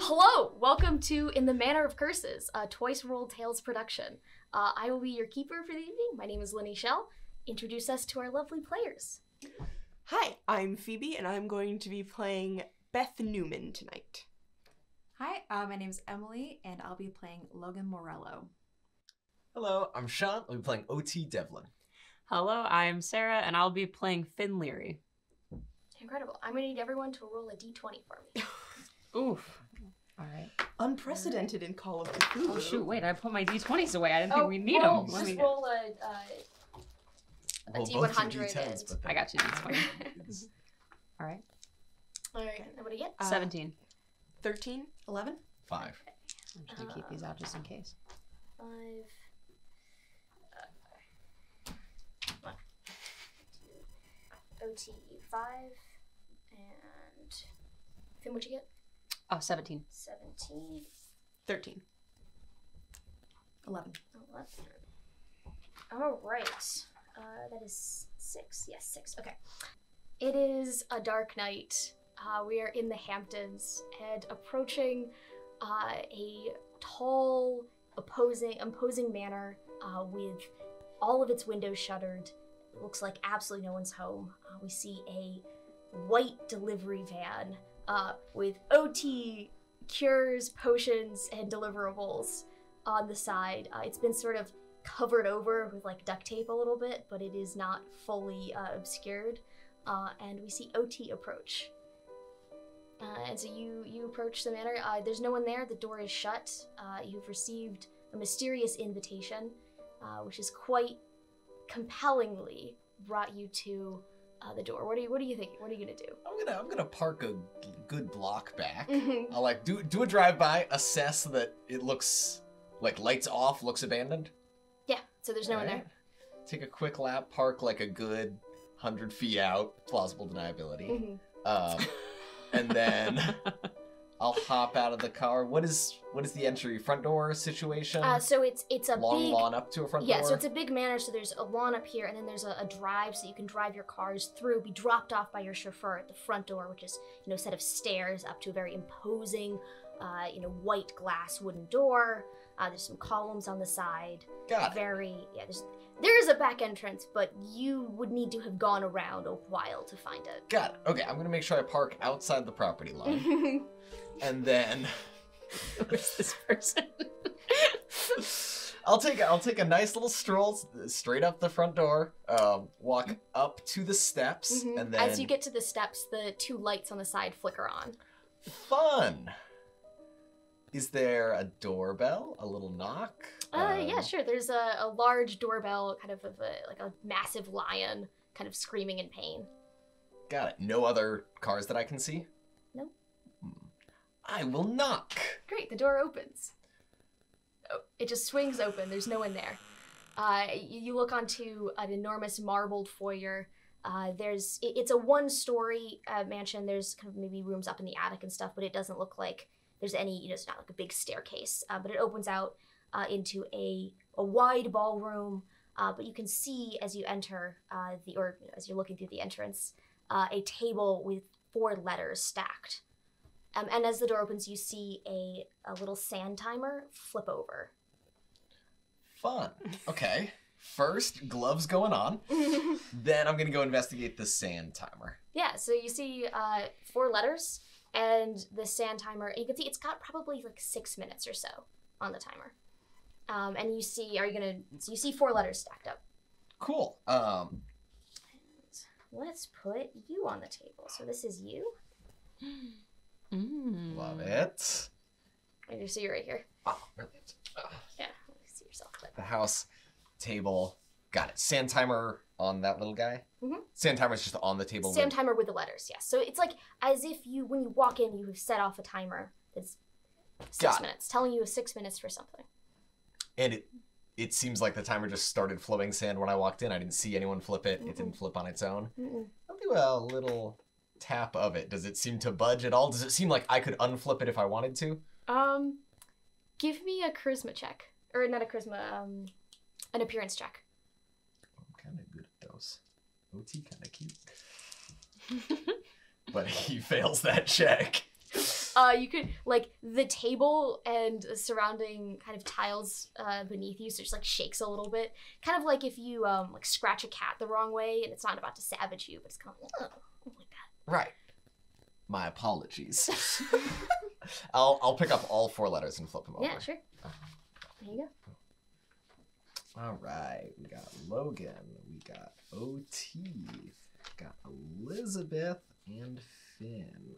Hello! Welcome to In the Manor of Curses, a Twice Rolled Tales production. I will be your keeper for the evening. My name is Linnie Schell. Introduce us to our lovely players. Hi, I'm Phoebe, and I'm going to be playing Beth Newman tonight. Hi, my name's Emily, and I'll be playing Logan Morello. Hello, I'm Shawn. I'll be playing O.T. Devlin. Hello, I'm Sarah, and I'll be playing Finn Leary. Incredible. I'm going to need everyone to roll a d20 for me. Oof. All right. Unprecedented in Call of Cthulhu. Oh, shoot, wait, I put my d20s away. I didn't think we need them. Just roll a d100. I got you, d20. All right. All right, what do you get? 17. 13, 11? 5. I'm just going to keep these out just in case. 5. OT 5. And Finn, what'd you get? Oh, 17. 17. 13. 11. 11. All right. That is 6. Yes, 6. Okay. It is a dark night. We are in the Hamptons and approaching a tall, imposing manor with all of its windows shuttered. It looks like absolutely no one's home. We see a white delivery van with OT cures, potions, and deliverables on the side. It's been sort of covered over with like duct tape a little bit, but it is not fully obscured. And we see OT approach. And so you approach the manor. There's no one there. The door is shut. You've received a mysterious invitation, which is quite compellingly brought you to the door. What are you thinking? What are you gonna do? I'm gonna park a good block back. I'll like do a drive-by, assess that it looks like lights off, looks abandoned. Yeah, so there's no one there. Take a quick lap, park like a good 100 feet out, plausible deniability. And then I'll hop out of the car. What is the entry? Front door situation? So it's a long big lawn up to a front door? Yeah, so it's a big manor, so there's a lawn up here, and then there's a drive so you can drive your cars through, be dropped off by your chauffeur at the front door, which is, a set of stairs up to a very imposing, white glass wooden door. There's some columns on the side. Got it. There is a back entrance, but you would need to have gone around a while to find it. Got it. Okay, I'm gonna make sure I park outside the property line. And then Where's this person? I'll take a nice little stroll straight up the front door, walk up to the steps, and then As you get to the steps, the two lights on the side flicker on. Fun. Is there a doorbell? A little knock? Yeah, sure. There's a large doorbell, kind of a massive lion, kind of screaming in pain. Got it. No other cars that I can see? No. I will knock. Great, the door opens. Oh, it just swings open. There's no one there. You look onto an enormous marbled foyer. It's a one-story mansion. There's kind of maybe rooms up in the attic and stuff, but it doesn't look like there's any, it's not like a big staircase. But it opens out into a wide ballroom. But you can see as you enter as you're looking through the entrance, a table with 4 letters stacked. And as the door opens, you see a little sand timer flip over. Fun. Okay. First, gloves going on. Then I'm going to go investigate the sand timer. Yeah, so you see 4 letters and the sand timer. You can see it's got probably like 6 minutes or so on the timer. And you see, you see 4 letters stacked up. Cool. Let's put you on the table. So this is you. Love it. I just see you right here. Oh, brilliant. Yeah, let me see yourself. But... The house, table, got it. Sand timer on that little guy? Mm-hmm. Sand timer's just on the table? Sand timer with the letters, yes. So it's like as if when you walk in, you have set off a timer that's 6 minutes, telling you 6 minutes for something. And it seems like the timer just started flowing sand when I walked in. I didn't see anyone flip it. It didn't flip on its own. I'll do a little tap of it. Does it seem to budge at all? Does it seem like I could unflip it if I wanted to? Give me a charisma check. Or not a charisma, an appearance check. I'm kind of good at those. OT kind of cute. But he fails that check. You could, like, the table and the surrounding kind of tiles beneath you, so it just, like, shakes a little bit. Kind of like if you, like, scratch a cat the wrong way and it's not about to savage you, but it's kind of like that. Right. My apologies. I'll pick up all 4 letters and flip them over. Yeah, sure. There you go. All right. We got Logan. We got OT. Got Elizabeth and Finn. I'm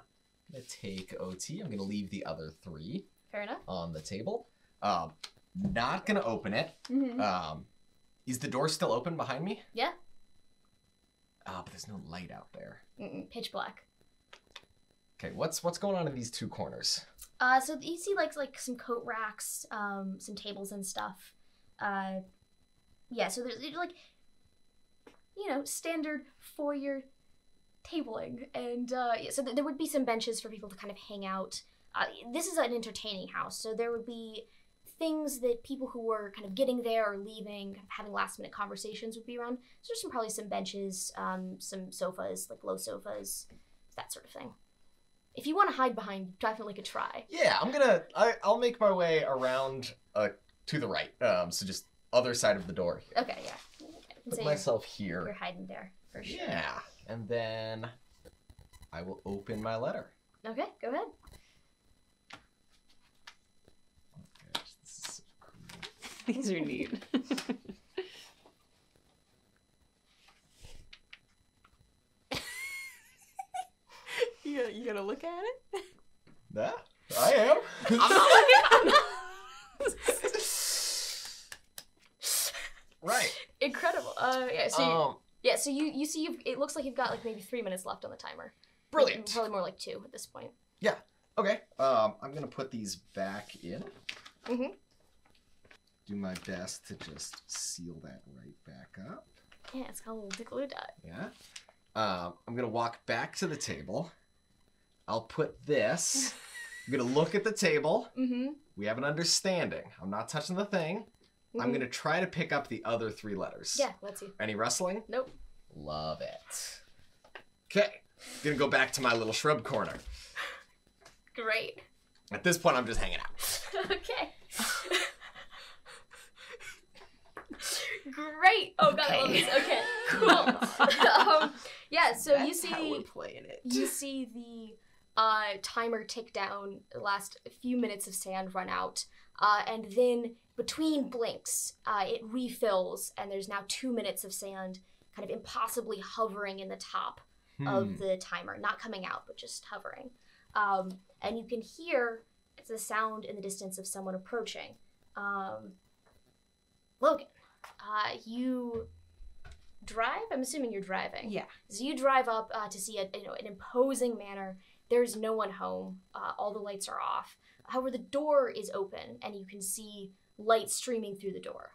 going to take OT. I'm going to leave the other 3 Fair enough. on the table. Not going to open it. Mm-hmm. Is the door still open behind me? Yeah. But there's no light out there. Pitch black. Okay, what's going on in these 2 corners? So you see like some coat racks, some tables and stuff. Yeah, so there's like, you know, standard foyer tabling, and yeah, so there would be some benches for people to kind of hang out. This is an entertaining house, so there would be things that people who were kind of getting there or leaving, kind of having last minute conversations would be around. So there's probably some benches, some sofas, like low sofas, that sort of thing. If you want to hide behind, you definitely could try. Yeah, I'll make my way around to the right. So just other side of the door here. Okay, yeah. Put myself here. You're hiding there, for sure. Yeah, and then I will open my letter. Okay, go ahead. Oh gosh, this is so cool. These are neat. You gonna look at it? Yeah, I am. I'm not looking. Right. Incredible. Yeah, so you see it looks like you've got like maybe 3 minutes left on the timer. Brilliant. Probably more like 2 at this point. Yeah. Okay. I'm gonna put these back in. Mm-hmm. Do my best to just seal that right back up. Yeah, it's got a little glue dot. Yeah. I'm gonna walk back to the table. I'll put this. I'm gonna look at the table. Mm-hmm. We have an understanding. I'm not touching the thing. Mm-hmm. I'm gonna try to pick up the other 3 letters. Yeah, let's see. Any wrestling? Nope. Love it. Okay. Gonna go back to my little shrub corner. Great. At this point, I'm just hanging out. Okay. Great. Oh god, I love this. Okay, cool. Yeah, so That's you see how we're playing it. you see the timer tick down, the last few minutes of sand run out, and then between blinks, it refills, and there's now 2 minutes of sand kind of impossibly hovering in the top of the timer, not coming out, but just hovering. And you can hear the sound in the distance of someone approaching. Logan, you drive? I'm assuming you're driving. Yeah. So you drive up to see an imposing manor. There's no one home. All the lights are off. However, the door is open, and you can see light streaming through the door.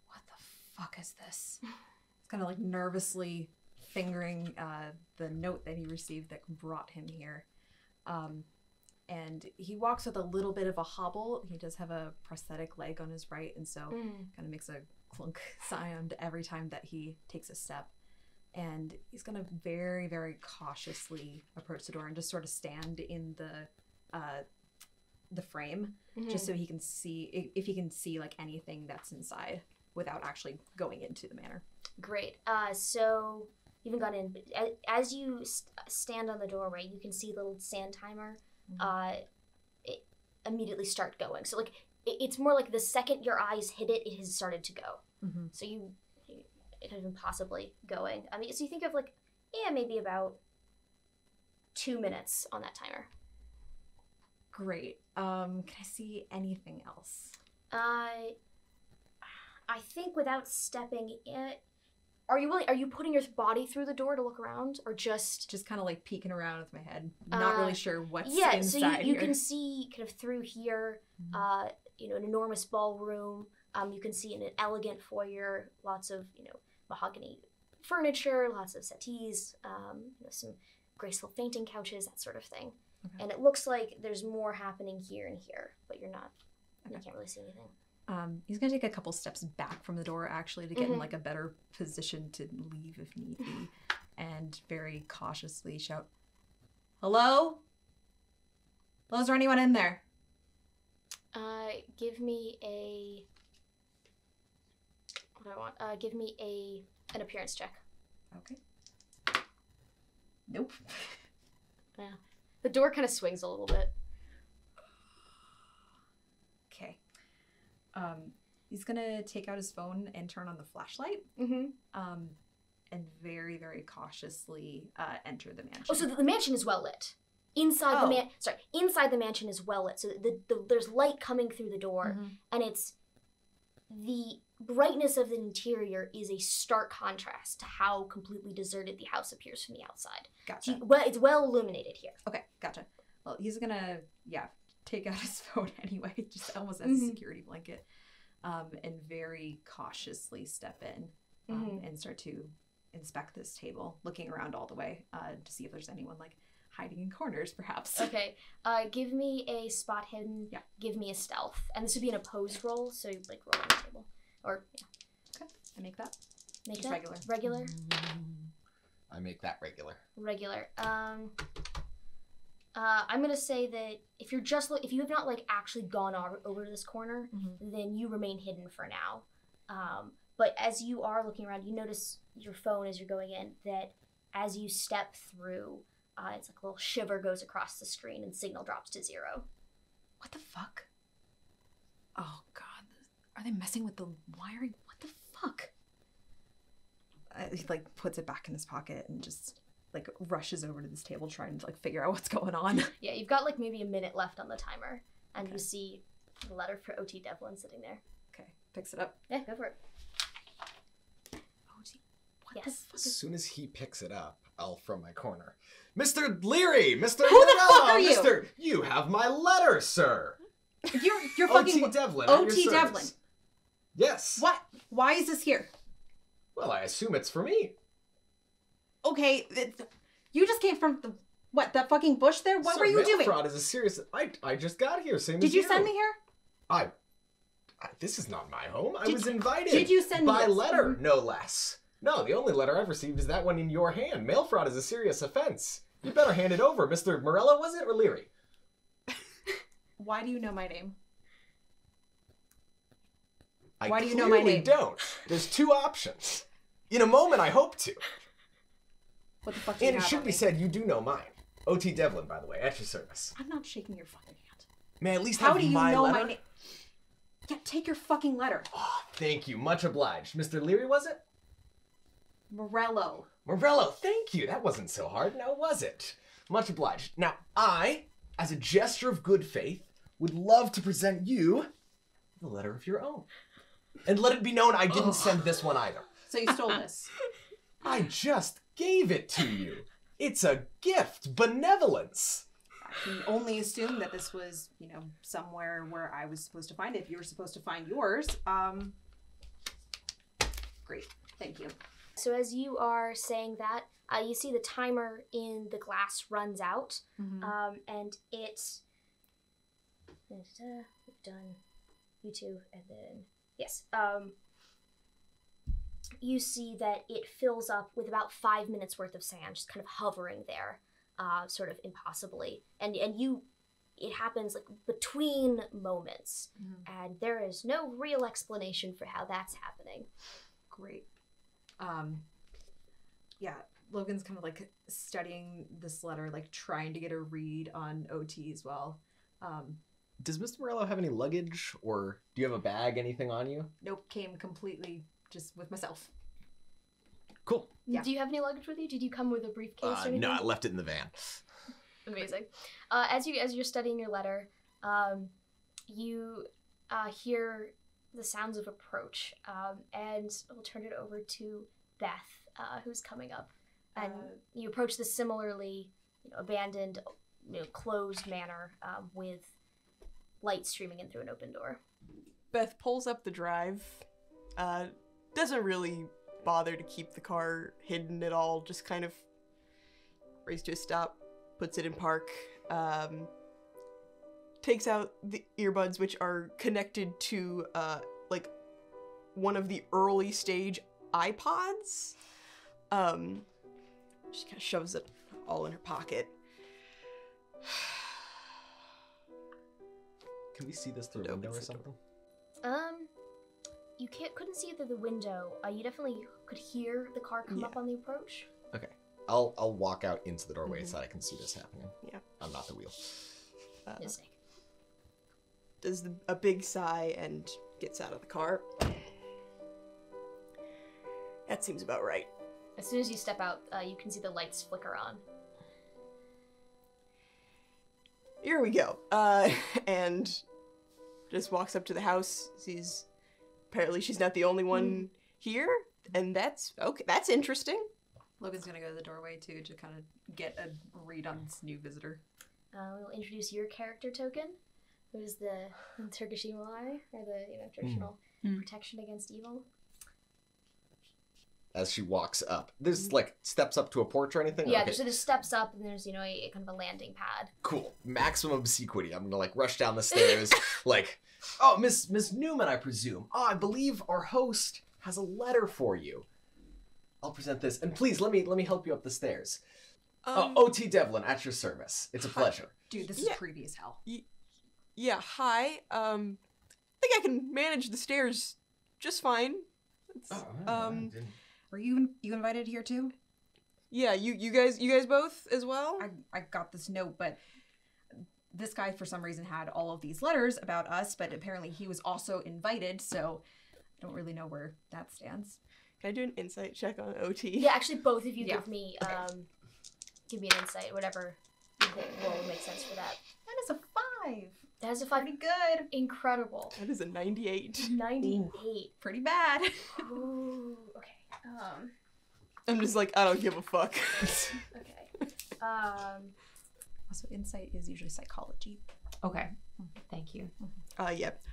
What the fuck is this? It's kind of like nervously fingering the note that he received that brought him here. And he walks with a little bit of a hobble. He does have a prosthetic leg on his right, and so kind of makes a clunk sound every time that he takes a step. And he's going to very, very cautiously approach the door and just sort of stand in the frame, just so he can see, if he can see like anything that's inside without actually going into the manor. Great. So you haven't gone in, but as you stand on the doorway, you can see the little sand timer it immediately start going. So like it's more like the second your eyes hit it, it has started to go. So it could have been possibly going. I mean, so you think of like, yeah, maybe about 2 minutes on that timer. Great. Can I see anything else? I think without stepping in, are you putting your body through the door to look around, or just kind of like peeking around with my head, not really sure what's yeah, inside so you here. can see kind of through here, an enormous ballroom. You can see an elegant foyer, lots of mahogany furniture, lots of settees, some graceful fainting couches, that sort of thing. Okay. And it looks like there's more happening here and here, but you can't really see anything. He's gonna take a couple steps back from the door actually to get in like a better position to leave if need be, and very cautiously shout, "Hello? Hello, is there anyone in there? Give me a... What do I want? Give me an appearance check. Okay. Nope. Yeah. The door kind of swings a little bit. Okay. He's gonna take out his phone and turn on the flashlight. Mm-hmm. And very, very cautiously enter the mansion. Oh, so the mansion is well lit. Inside the mansion is well lit. So there's light coming through the door, and it's the brightness of the interior is a stark contrast to how completely deserted the house appears from the outside. Gotcha. So it's well illuminated here. Okay, gotcha. Well, he's gonna, take out his phone anyway, just almost as a security blanket, and very cautiously step in and start to inspect this table, looking around all the way to see if there's anyone like hiding in corners, perhaps. Okay. Give me a spot hidden. Yeah. Give me a stealth, and this would be an opposed roll. So you like roll on the table, or Okay, I make that. make Just that regular. I make that regular. Regular. I'm gonna say that if you're if you have not like actually gone over to this corner, then you remain hidden for now. But as you are looking around, you notice your phone as you're going in that as you step through, it's like a little shiver goes across the screen and signal drops to 0. What the fuck? Oh god, are they messing with the wiring? What the fuck? He like puts it back in his pocket and just like rushes over to this table trying to like figure out what's going on. Yeah, you've got like maybe a minute left on the timer, and you see the letter for O.T. Devlin sitting there. Okay, picks it up. Yeah, go for it. OT, what Yes. the fuck As is... soon as he picks it up, I'll from my corner. Mr. Leary! Mr. Who the fuck are you? Mr. You have my letter, sir! You're fucking... O.T. Devlin, at your O.T. service. Devlin. Yes. What? Why is this here? Well, I assume it's for me. Okay, you just came from the... What, that fucking bush there? What Sir, were you mail doing? fraud is a serious... I just got here, same as Did you send me here? This is not my home. I was invited. Did you send me by this? letter, no less. No, the only letter I've received is that one in your hand. Mail fraud is a serious offense. You better hand it over. Mr. Morello, was it, or Leary? Why do you know my name? I Why do you know my clearly name? don't. There's 2 options. In a moment, I hope to. What the fuck do you And it have should on be me? said, you do know mine. O.T. Devlin, by the way, at your service. I'm not shaking your fucking hand. May I at least How have do you my know letter? my name? Yeah, take your fucking letter. Oh, thank you. Much obliged. Mr. Leary, was it? Morello. Morello, thank you. That wasn't so hard, now was it? Much obliged. Now, I, as a gesture of good faith, would love to present you the letter of your own. And let it be known I didn't send this one either. So you stole this. I just gave it to you. It's a gift. Benevolence. I can only assume that this was, somewhere where I was supposed to find it. If you were supposed to find yours, great. Thank you. So as you are saying that, you see the timer in the glass runs out, and it's we've done you two, and then yes, you see that it fills up with about 5 minutes worth of sand, just kind of hovering there, sort of impossibly, and it happens like between moments, and there is no real explanation for how that's happening. Great. Yeah, Logan's kind of like studying this letter, like trying to get a read on OT as well. Does Mr. Morello have any luggage, or do you have a bag, anything on you? Nope, came completely just with myself. Cool. Yeah. Do you have any luggage with you? Did you come with a briefcase or anything? No, I left it in the van. Amazing. As you're studying your letter, you hear the sounds of approach, and we'll turn it over to Beth, who's coming up, and you approach this similarly, abandoned, closed manor with light streaming in through an open door. Beth pulls up the drive, doesn't really bother to keep the car hidden at all, just kind of races to a stop, puts it in park, takes out the earbuds, which are connected to like one of the early stage iPods. She kind of shoves it all in her pocket. Can we see this through a It window or opens the something? You couldn't see it through the window. You definitely could hear the car come up on the approach. Okay. I'll walk out into the doorway Mhm. so that I can see this happening. Yeah. I'm not the wheel. Mistake. Does a big sigh and gets out of the car. That seems about right. As soon as you step out, you can see the lights flicker on. Here we go. And just walks up to the house, sees apparently she's not the only one here, and that's okay. That's interesting. Logan's gonna go to the doorway too to kind of get a read on this new visitor. We'll introduce your character token, who's the Turkish evil eye, or the traditional protection against evil. As she walks up, there's like steps up to a porch or anything. Yeah, Okay. there's steps up, and there's a kind of a landing pad. Cool. Maximum obsequity. I'm gonna like rush down the stairs, like, oh, Miss Newman, I presume. Oh, I believe our host has a letter for you. I'll present this, and please let me help you up the stairs. OT Devlin, at your service. It's a pleasure. Dude, this is creepy as hell. Yeah, hi. I think I can manage the stairs just fine. Were you invited here too? Yeah, you guys both as well? I got this note, but this guy for some reason had all of these letters about us, but apparently he was also invited, so I don't really know where that stands. Can I do an insight check on OT? Yeah, actually, both of you Yeah. give me an insight, whatever you think will make sense for that. That is a 5. That is a 5. Pretty good. Incredible. That is a 98. 98. Pretty bad. Ooh, okay. I'm just like, I don't give a fuck. Okay. Also, insight is usually psychology. Okay. Thank you. Yep.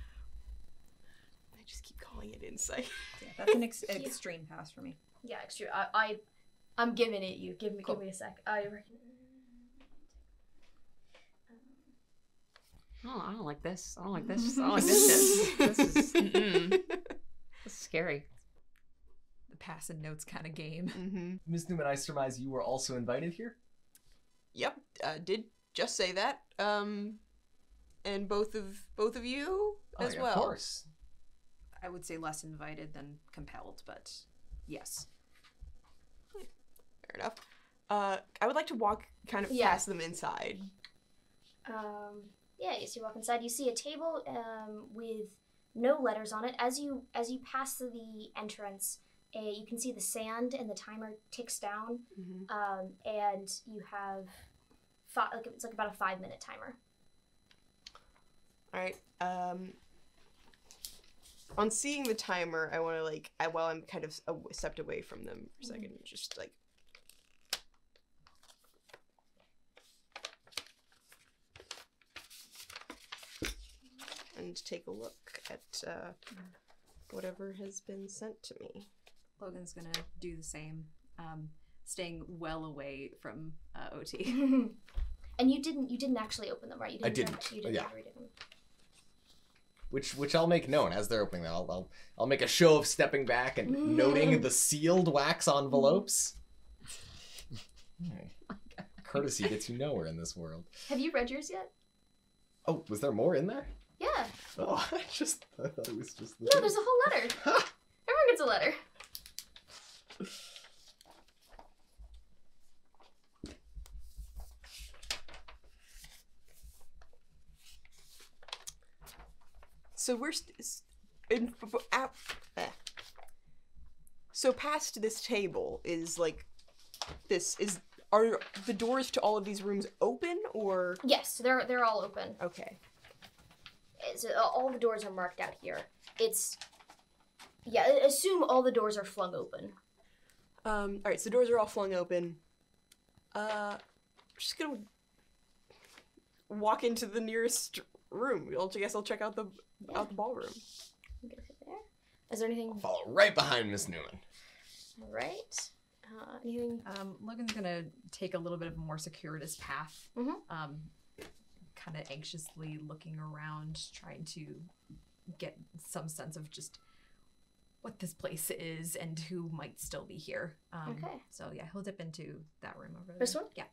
I just keep calling it insight. Yeah, that's an extreme pass for me. Yeah, extreme. I'm giving it you. Give me a sec. I reckon. Oh, I don't like this. I don't like this. I don't like this. This is this is scary. The pass and notes kind of game. Mm-hmm. Miss Newman, I surmise you were also invited here? Yep, did just say that. And both of you as well. Of course. I would say less invited than compelled, but yes. Fair enough. I would like to walk kind of past them inside. Yeah, as you walk inside, you see a table with no letters on it. As you pass the entrance, you can see the sand and the timer ticks down. Mm-hmm. And you have it's like about a 5-minute timer. All right. On seeing the timer, I want to while I'm kind of stepped away from them for a second, just like. And take a look at whatever has been sent to me. Logan's gonna do the same, staying well away from OT. And you didn't actually open them, right? You didn't. You didn't Yeah. read them. Which I'll make known as they're opening them. I'll make a show of stepping back and noting the sealed wax envelopes. Courtesy gets you nowhere in this world. Have you read yours yet? Oh, was there more in there? Yeah. Oh, I thought it was just. No, there's a whole letter. Everyone gets a letter. So we're so past this table is like are the doors to all of these rooms open or Yes, they're all open. okay. So all the doors are marked out here. Assume all the doors are flung open. All right, so the doors are all flung open. Just gonna walk into the nearest room. I guess I'll check out the ballroom. Get it there. Is there anything? Follow right behind Miss Newman. All right. Anything? Logan's gonna take a little bit of a more circuitous path. Mhm. Kind of anxiously looking around, trying to get some sense of just what this place is and who might still be here. Okay. So yeah, he'll dip into that room over there. This one? Yeah.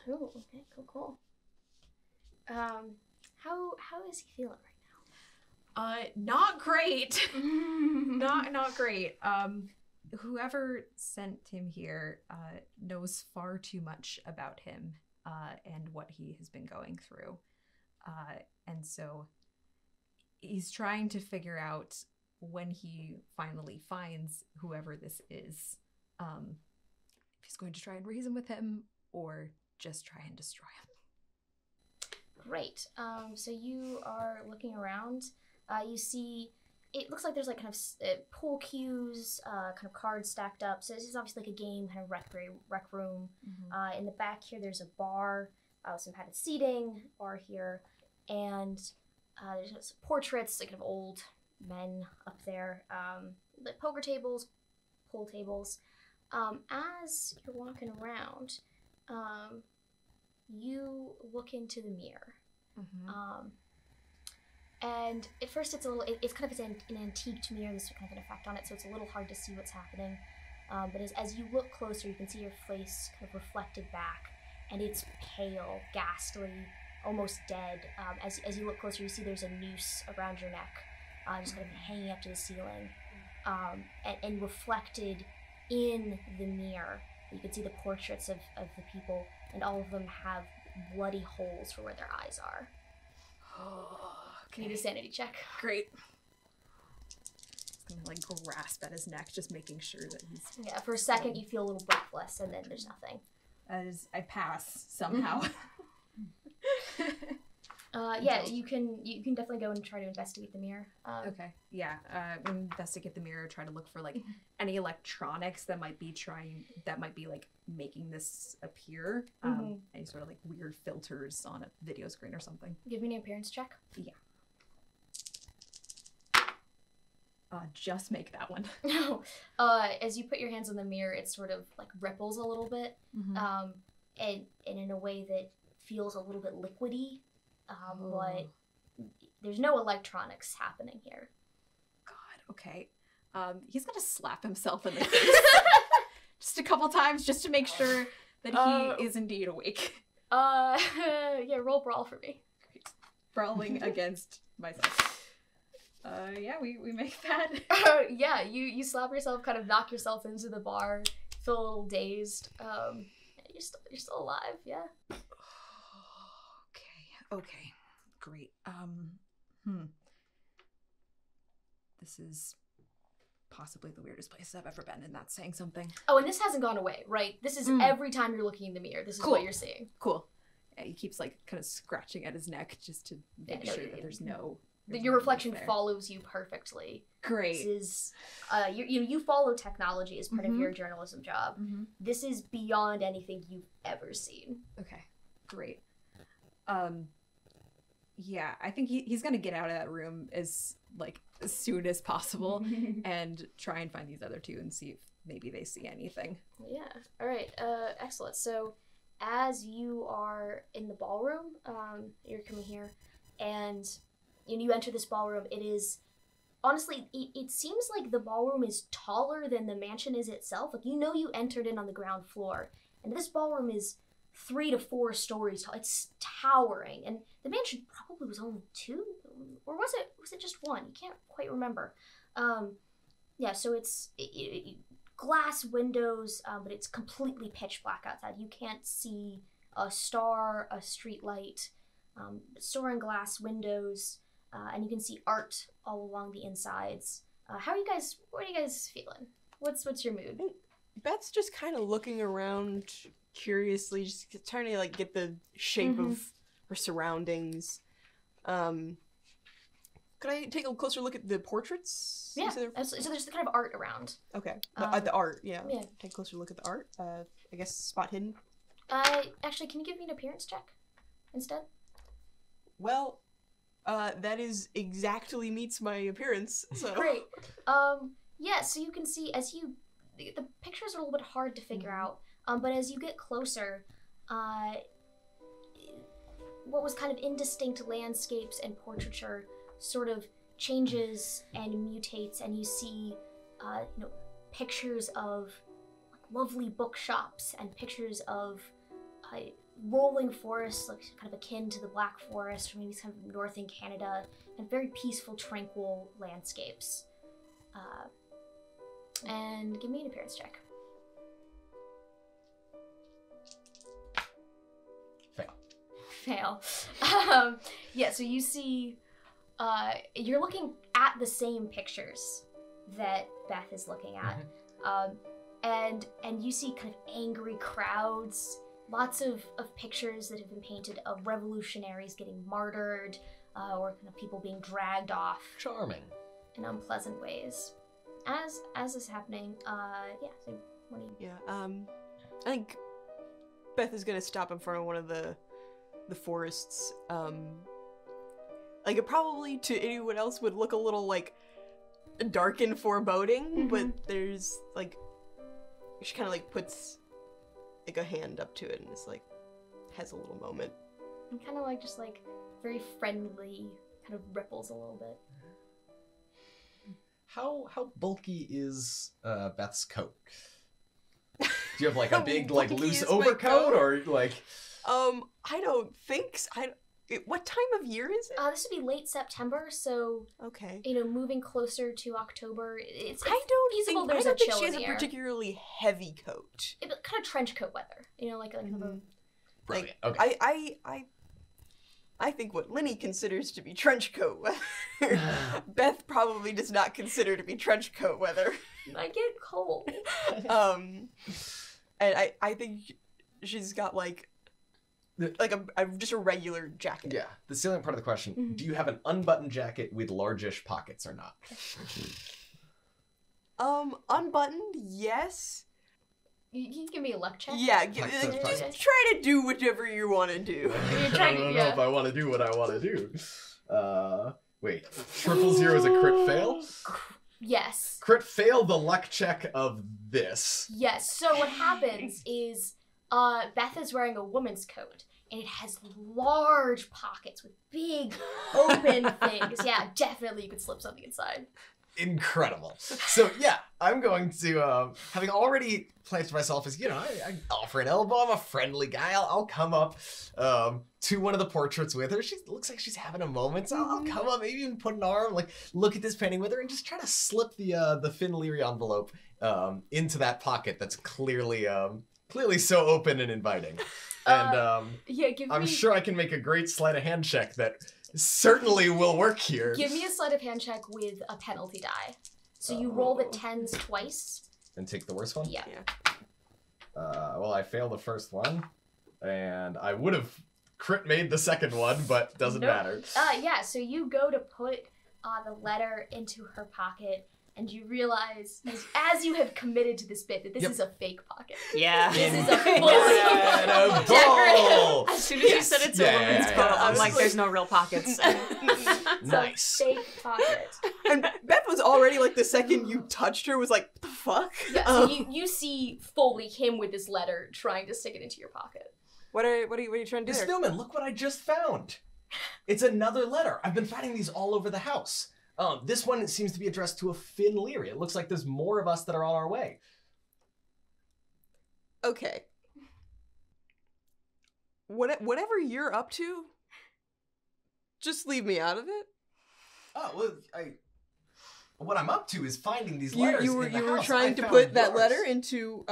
Oh, okay, cool. How is he feeling Not great. right now? Not great. Whoever sent him here knows far too much about him and what he has been going through. And so he's trying to figure out when he finally finds whoever this is, if he's going to try and reason with him or just try and destroy him. Great. So you are looking around. You see, it looks like there's like kind of pool cues, kind of cards stacked up. So this is obviously like a game, kind of rec room. In the back here, there's a bar, some padded seating, bar here, and there's some portraits, like kind of old men up there, like poker tables, pool tables. As you're walking around, you look into the mirror. And at first it's it's kind of an antiqued mirror. There's kind of an effect on it, so it's a little hard to see what's happening. But as you look closer, you can see your face kind of reflected back, and it's pale, ghastly, almost dead. As you look closer, you see there's a noose around your neck, just kind of hanging up to the ceiling. And reflected in the mirror, you can see the portraits of the people, and all of them have bloody holes for where their eyes are. Can you do a sanity check? Great. Just gonna like grasp at his neck, just making sure that he's... Yeah, for a second you feel a little breathless, and then there's nothing. As I pass somehow. Yeah, you can definitely go and try to investigate the mirror. Okay, yeah. Investigate the mirror, try to look for like any electronics that might be like making this appear. Any sort of like weird filters on a video screen or something. Give me an appearance check. Yeah. Just make that one. As you put your hands on the mirror, it sort of like ripples a little bit, and in a way that feels a little bit liquidy. But there's no electronics happening here. God, okay. He's gonna slap himself in the face just a couple times just to make sure that he is indeed awake. Yeah, roll brawl for me. Brawling against myself. Yeah, we make that. Yeah, you slap yourself, kind of knock yourself into the bar, feel a little dazed. You're still alive, yeah. Okay, great. This is possibly the weirdest place I've ever been, and that's saying something. Oh, and this hasn't gone away, right? This is every time you're looking in the mirror, this is what you're seeing. Cool. Yeah, he keeps like kind of scratching at his neck just to make sure that there's no... Your reflection follows you perfectly. Great. This is, you follow technology as part of your journalism job. This is beyond anything you've ever seen. Okay, great. Yeah, I think he's gonna get out of that room as soon as possible and try and find these other two and see if maybe they see anything. Yeah. All right. Excellent. So, as you are in the ballroom, you're coming here, and you enter this ballroom. It is honestly, it seems like the ballroom is taller than the mansion is itself. Like you entered in on the ground floor, and this ballroom is 3 to 4 stories tall. It's towering, and the mansion probably was only 2, or was it just 1? You can't quite remember. Yeah, so it's glass windows, but it's completely pitch black outside. You can't see a star, a street light, soaring glass windows, and you can see art all along the insides. What are you guys feeling? What's your mood? Beth's just kind of looking around curiously, just trying to get the shape of her surroundings. Could I take a closer look at the portraits? Yeah, so there's the kind of art around. Okay, the art, yeah. Take a closer look at the art. I guess spot hidden. Actually, can you give me an appearance check instead? Well, that is exactly meets my appearance, so. Great. Yeah, so you can see the pictures are a little bit hard to figure out, but as you get closer, what was kind of indistinct landscapes and portraiture sort of changes and mutates, and you see, pictures of lovely bookshops and pictures of rolling forest, like kind of akin to the Black Forest, or maybe kind of north in Canada, and very peaceful, tranquil landscapes. And give me an appearance check. Fail. Yeah, so you see, you're looking at the same pictures that Beth is looking at. And you see kind of angry crowds, lots of pictures that have been painted of revolutionaries getting martyred, or kind of people being dragged off. Charming. In unpleasant ways. As is happening, yeah, so what do you... Yeah, I think Beth is gonna stop in front of one of the forests. Like, it probably to anyone else would look a little, like, dark and foreboding, but there's, like, she kind of, like, puts, like, a hand up to it and is, like, has a little moment. And kind of, like, just, like, very friendly, kind of ripples a little bit. How bulky is Beth's coat? Do you have, like, a big, like, loose overcoat, or, like... I don't think so. What time of year is it? This would be late September, so okay. You know, moving closer to October, it's I don't feasible. think, There's I don't a think chill she has in the a air. particularly heavy coat. Kind of trench coat weather, you know, like kind of a... Brilliant. Like, Okay. I think what Linnie considers to be trench coat weather, Beth probably does not consider to be trench coat weather. I get cold. And I think she's got like just a regular jacket. Yeah. The salient part of the question, do you have an unbuttoned jacket with largish pockets or not? Unbuttoned, yes. You can give me a luck check. Yeah, Just try to do whatever you want to do. You're trying to, I don't know if I want to do what I want to do. Wait. 000 is a crit fail? Yes. Crit fail the luck check of this. Yes. So what happens is Beth is wearing a woman's coat, and it has large pockets with big open things. Yeah, definitely you could slip something inside. Incredible. So yeah, I'm going to, having already placed myself as, you know, I offer an elbow, I'm a friendly guy, I'll come up to one of the portraits with her. She looks like she's having a moment, so I'll come up, maybe even put an arm, like, look at this painting with her, and just try to slip the Finn Leary envelope into that pocket that's clearly so open and inviting. And yeah, I'm sure I can make a great sleight of hand check that certainly will work here. Give me a sleight of hand check with a penalty die. So you roll the 10s twice. And take the worst one? Yeah. Well, I failed the first one, and I would have crit made the second one, but doesn't matter. Yeah, so you go to put the letter into her pocket, and you realize, as you have committed to this bit, that this is a fake pocket. Yeah. This is a fully decorative. As soon as you said it's a woman's coat, I'm like, there's no real pockets. Nice. Fake pocket. And Beth was already like, the second you touched her was like, what the fuck? Yeah, so you see fully him with this letter trying to stick it into your pocket. What are you trying to do Miss there? Newman, look what I just found. It's another letter. I've been finding these all over the house. This one seems to be addressed to a Finn Leary. It looks like there's more of us that are on our way. Okay. Whatever you're up to, just leave me out of it. Oh, well, what I'm up to is finding these letters You in the were house. trying I to found put that yours. letter into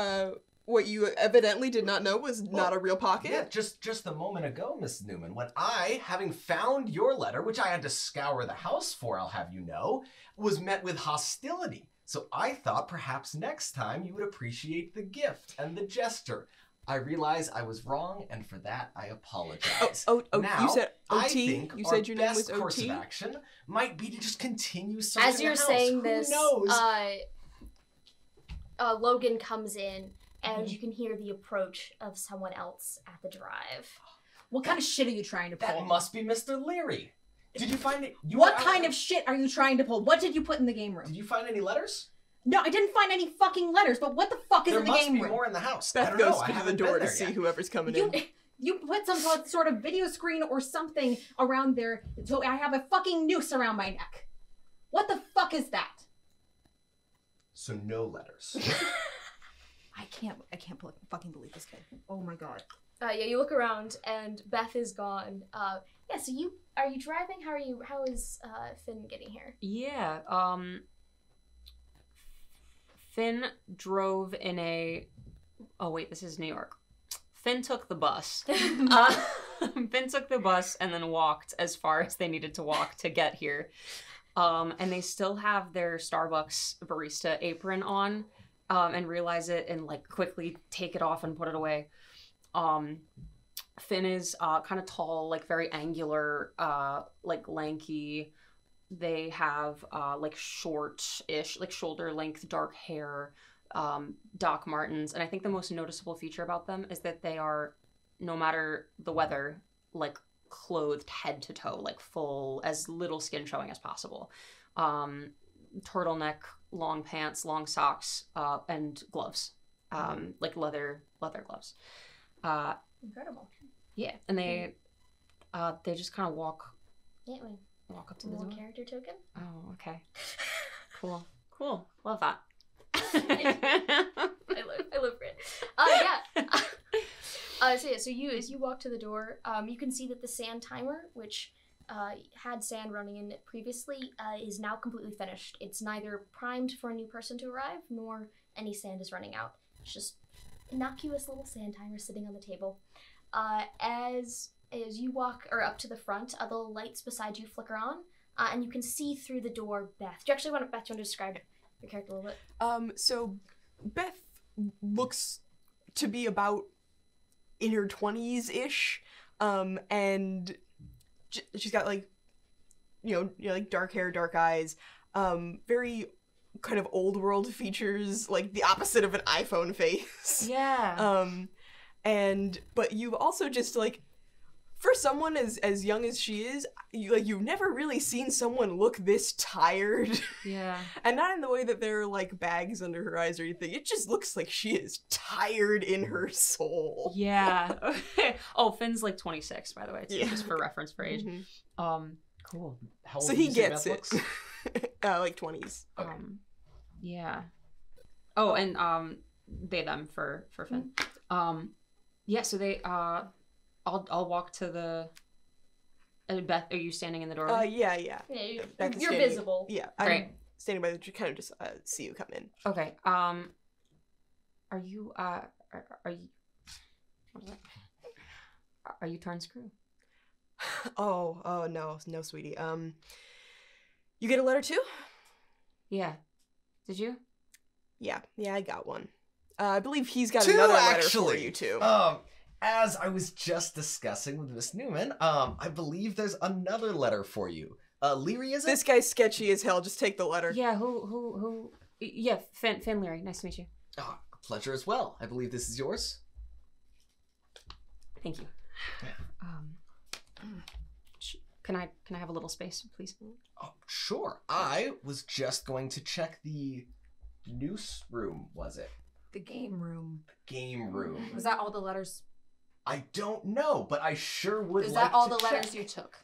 what you evidently did not know was not a real pocket. Yeah, just a moment ago, Miss Newman, when I, having found your letter, which I had to scour the house for, I'll have you know, was met with hostility. So I thought perhaps next time you would appreciate the gift and the gesture. I realize I was wrong, and for that I apologize. Oh, now, you said OT? I think You our said your name best was course of OT? action might be to just continue searching As you're the house. saying Who this, knows? Logan comes in, and you can hear the approach of someone else at the drive. What kind of shit are you trying to pull? That must be Mr. Leary. Did you find it? What kind of shit are you trying to pull? What did you put in the game room? Did you find any letters? No, I didn't find any fucking letters, but what the fuck is There in the must game be room? more in the house. I Beth don't goes know. I to the haven't door been to there see yet. whoever's coming in. You put some sort of video screen or something around there, so I have a fucking noose around my neck. What the fuck is that? So no letters. fucking believe this kid. Oh my god. Yeah, you look around and Beth is gone. Yeah, so are you driving? How is Finn getting here? Yeah, Finn drove in a... Oh, wait, this is New York. Finn took the bus. Finn took the bus and then walked as far as they needed to walk to get here. And they still have their Starbucks barista apron on, and realize it and, like, quickly take it off and put it away. Finn is kind of tall, like, very angular, like, lanky. They have, like, short-ish, like, shoulder-length dark hair, Doc Martens. And I think the most noticeable feature about them is that they are, no matter the weather, like, clothed head to toe, like, full, as little skin showing as possible. Turtleneck, long pants, long socks, and gloves. Like, leather gloves. Incredible. Yeah, and they just kind of walk up to the door. Character token. Oh, okay. Cool. Love that. I live for it. Yeah. So as you walk to the door, you can see that the sand timer, which had sand running in it previously, is now completely finished. It's neither primed for a new person to arrive, nor any sand is running out. It's just innocuous little sand timer sitting on the table. As you walk up to the front, the lights beside you flicker on, and you can see through the door Beth. Do you actually want to describe your character a little bit? So Beth looks to be about in her 20s-ish, and she's got, like, like dark hair, dark eyes, very kind of old world features, like the opposite of an iPhone face. Yeah. But you've also just, like, for someone as young as she is, you've never really seen someone look this tired. Yeah. And not in the way that there are, like, bags under her eyes or anything. It just looks like she is tired in her soul. Yeah. Oh, Finn's like 26, by the way, too, Yeah. just for reference for age. Mm-hmm. Cool. How old So did he you say gets Beth it. looks? Like 20s. Okay. Yeah. Oh, and them for Finn. Yeah, so they I'll walk to the Beth, are you standing in the doorway? Yeah. Yeah, Beth is you're standing- visible. Yeah. Great. I'm standing by the kind of just see you come in. Okay. Are you what is that? Are you turned screw? Oh no, sweetie. You get a letter too? Yeah. Did you? Yeah, I got one. I believe he's got Two, another letter actually. for you too. As I was just discussing with Miss Newman, I believe there's another letter for you. Leary, is it? This guy's sketchy as hell. Just take the letter. Yeah, who? Yeah, Finn Leary. Nice to meet you. Oh, pleasure as well. I believe this is yours. Thank you. Can I have a little space, please? Oh, sure. I was just going to check the noose room, was it? The game room. Game room. Was that all the letters? I don't know, but I sure would Is like that all to the letters check. you took?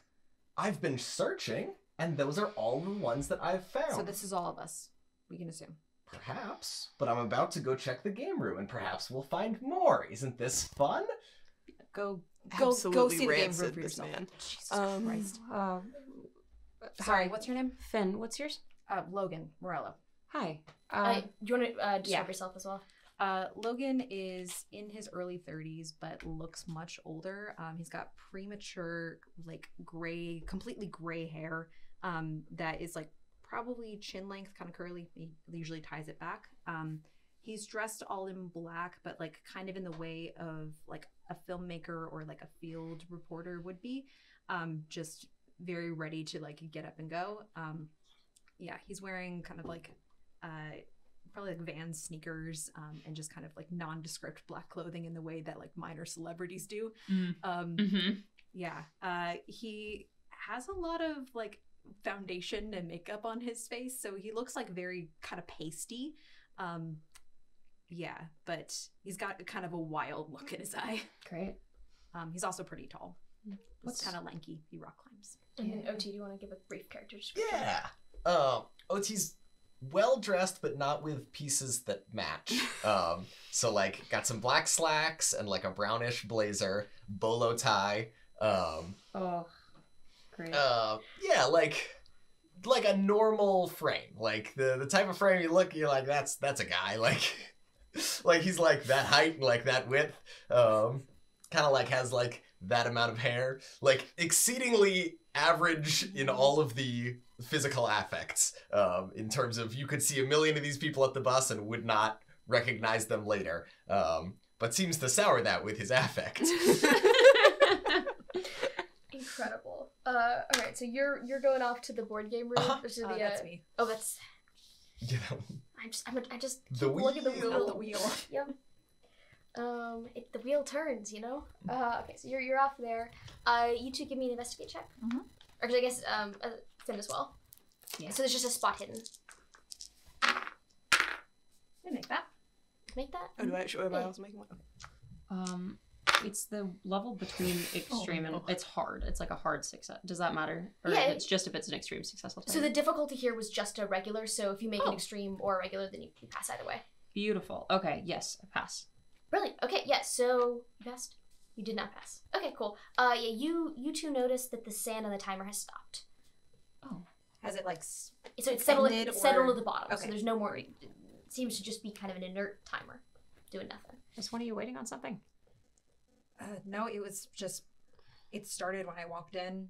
I've been searching, and those are all the ones that I've found. So this is all of us, we can assume. Perhaps, but I'm about to go check the game room, and perhaps we'll find more. Isn't this fun? Go Absolutely see the game room rancid, for this yourself. man. Jesus Christ. Hi, Sorry, what's your name? Finn. What's yours? Logan Morello. Hi. Do you want to describe yeah. yourself as well? Logan is in his early 30s, but looks much older. He's got premature, like, completely gray hair that is, like, probably chin length, kind of curly. He usually ties it back. He's dressed all in black, but, like, kind of in the way of, like, a filmmaker or, like, a field reporter would be. Just very ready to, like, get up and go. Yeah, he's wearing kind of, like, probably like Vans sneakers, and just kind of like nondescript black clothing in the way that like minor celebrities do. Yeah, he has a lot of like foundation and makeup on his face, so he looks like very kind of pasty. Yeah, but he's got kind of a wild look in his eye. Great. He's also pretty tall. What's Kind of lanky. He rock climbs. And then OT, do you want to give a brief character description? Yeah. OT's well dressed, but not with pieces that match. So like got some black slacks and like a brownish blazer, bolo tie. Oh, great. Yeah, like a normal frame, like the type of frame you're like that's a guy, like he's like that height and like that width, kind of like has like that amount of hair, like exceedingly average in all of the physical affects, in terms of you could see a million of these people at the bus and would not recognize them later, but seems to sour that with his affect. Incredible. All right, so you're going off to the board game room. Or to the, That's me. Oh, that's. Yeah. I just The keep looking at the wheel. wheel. The wheel. Yep. The wheel turns, you know. Okay, so you're off there. You two give me an investigate check. Mhm. Actually, I guess Finn as well. Yeah. So there's just a spot hidden. I make that. Make that. Oh, do I show everybody else making one? Okay. It's the level between extreme and it's hard. It's like a hard success. Does that matter? Or Yeah, it's just if it's an extreme successful time? So the difficulty here was just a regular. So if you make an extreme or a regular, then you pass either way. Beautiful. Okay. Yes, I pass. Brilliant. Okay, yes. So you passed. You did not pass. Okay, cool. Yeah, you two noticed that the sand on the timer has stopped. Oh. Has it like? So it's settled Ended at the or- bottom. So Okay. there's no more. It seems to just be kind of an inert timer, doing nothing. Is one of you waiting on something? No, it was just. It started when I walked in.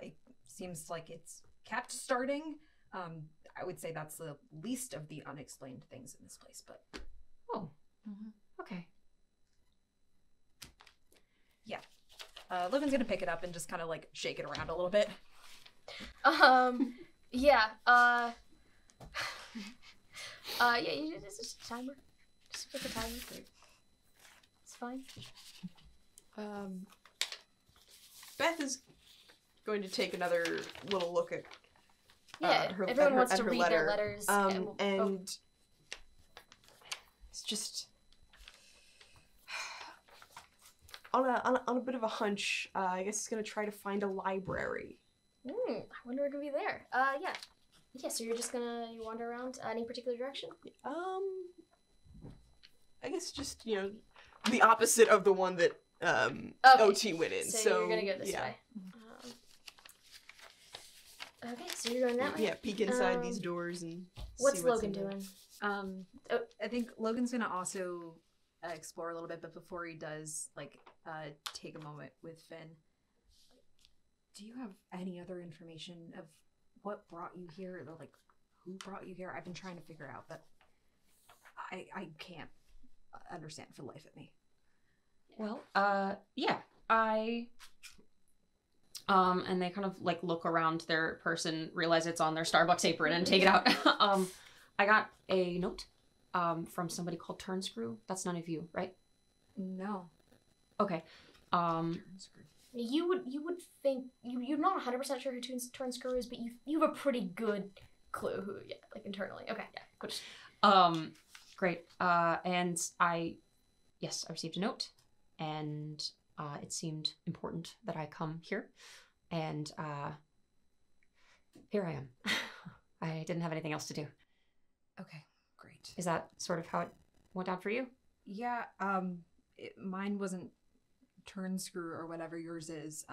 It seems like it's kept starting. I would say that's the least of the unexplained things in this place, but. Oh. Okay. Logan's gonna pick it up and just kind of like shake it around a little bit. Yeah. Yeah. It's just a timer. Just pick a timer. It's fine. Beth is going to take another little look at Yeah. her, everyone at her, wants at to her read letter. their letters. And it's just on a bit of a hunch. I guess it's gonna try to find a library. I wonder what could be there. Yeah. Yeah. So you're just gonna wander around any particular direction? I guess just the opposite of the one that Okay. OT went in. So you're gonna go this yeah. way. Okay, so you're going that way. Yeah, peek inside these doors and What's see what's Logan in there. doing? I think Logan's gonna also explore a little bit, but before he does, take a moment with Finn. Do you have any other information of what brought you here, or who brought you here? I've been trying to figure out, but I can't understand for the life of me. Well, yeah, and they kind of look around their person, realize it's on their Starbucks apron, and take it out. I got a note, from somebody called Turnscrew. That's none of you, right? No. Okay. You would think you're not 100% sure who Turnscrew is, but you have a pretty good clue who. Yeah, internally. Okay. Yeah. Good. Great. And I received a note, and it seemed important that I come here, and here I am. I didn't have anything else to do. Okay, great. Is that sort of how it went down for you? Yeah, mine wasn't Turnscrew or whatever yours is,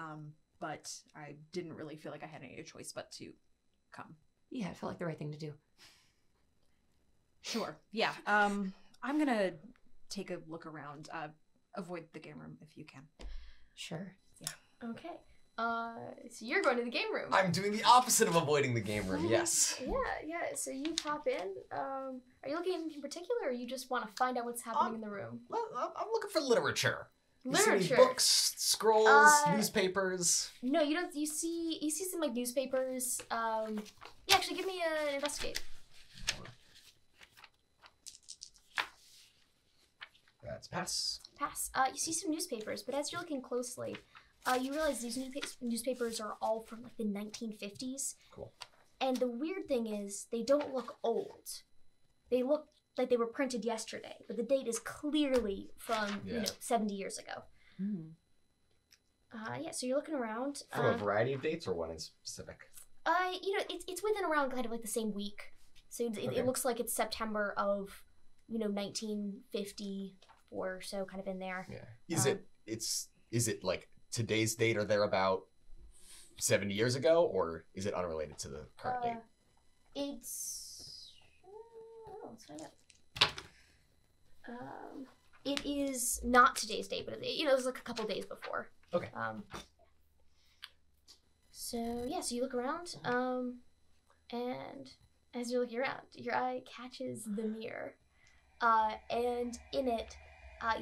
but I didn't really feel like I had any choice but to come. Yeah, it felt like the right thing to do. Sure. Yeah. I'm gonna take a look around. Avoid the game room if you can. Sure. Yeah. Okay. So you're going to the game room. I'm doing the opposite of avoiding the game room, yes. Yeah. So you pop in. Are you looking in particular, or you just want to find out what's happening in the room? Well, I'm looking for literature. You see Literature. any books, scrolls, newspapers? No, you don't. You see some newspapers. Yeah, actually, give me an investigate. That's pass. Pass. You see some newspapers, but as you're looking closely, you realize these newspapers are all from the 1950s. Cool. And the weird thing is, they don't look old. They look like they were printed yesterday, but the date is clearly from 70 years ago. Yeah. So you're looking around. From a variety of dates, or one in specific? It's within around kind of the same week. So it looks like it's September of, 1950 or so, kind of in there. Yeah. Is it like today's date or thereabout 70 years ago, or is it unrelated to the current date? Let's find out. It is not today's date, but it was like a couple days before. Okay. So you look around, and as you're looking around, your eye catches the mirror, and in it,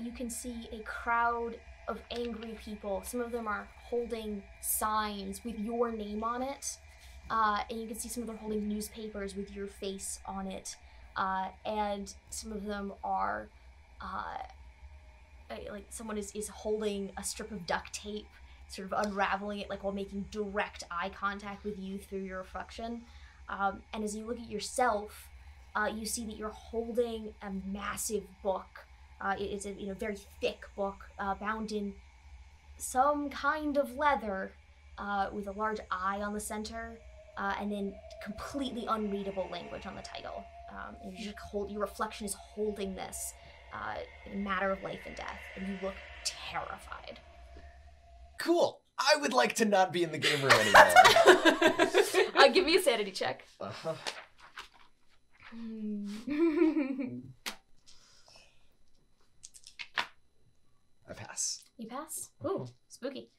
you can see a crowd of angry people. Some of them are holding signs with your name on it, and you can see some of them holding newspapers with your face on it, and some of them are like someone is holding a strip of duct tape, sort of unraveling it, like while making direct eye contact with you through your reflection. And as you look at yourself, you see that you're holding a massive book. It's a very thick book, bound in some kind of leather, with a large eye on the center, and then completely unreadable language on the title. And your reflection is holding this, in a matter of life and death, and you look terrified. Cool. I would like to not be in the game room anymore. Give me a sanity check. Uh-huh. I pass. You pass? Ooh, spooky.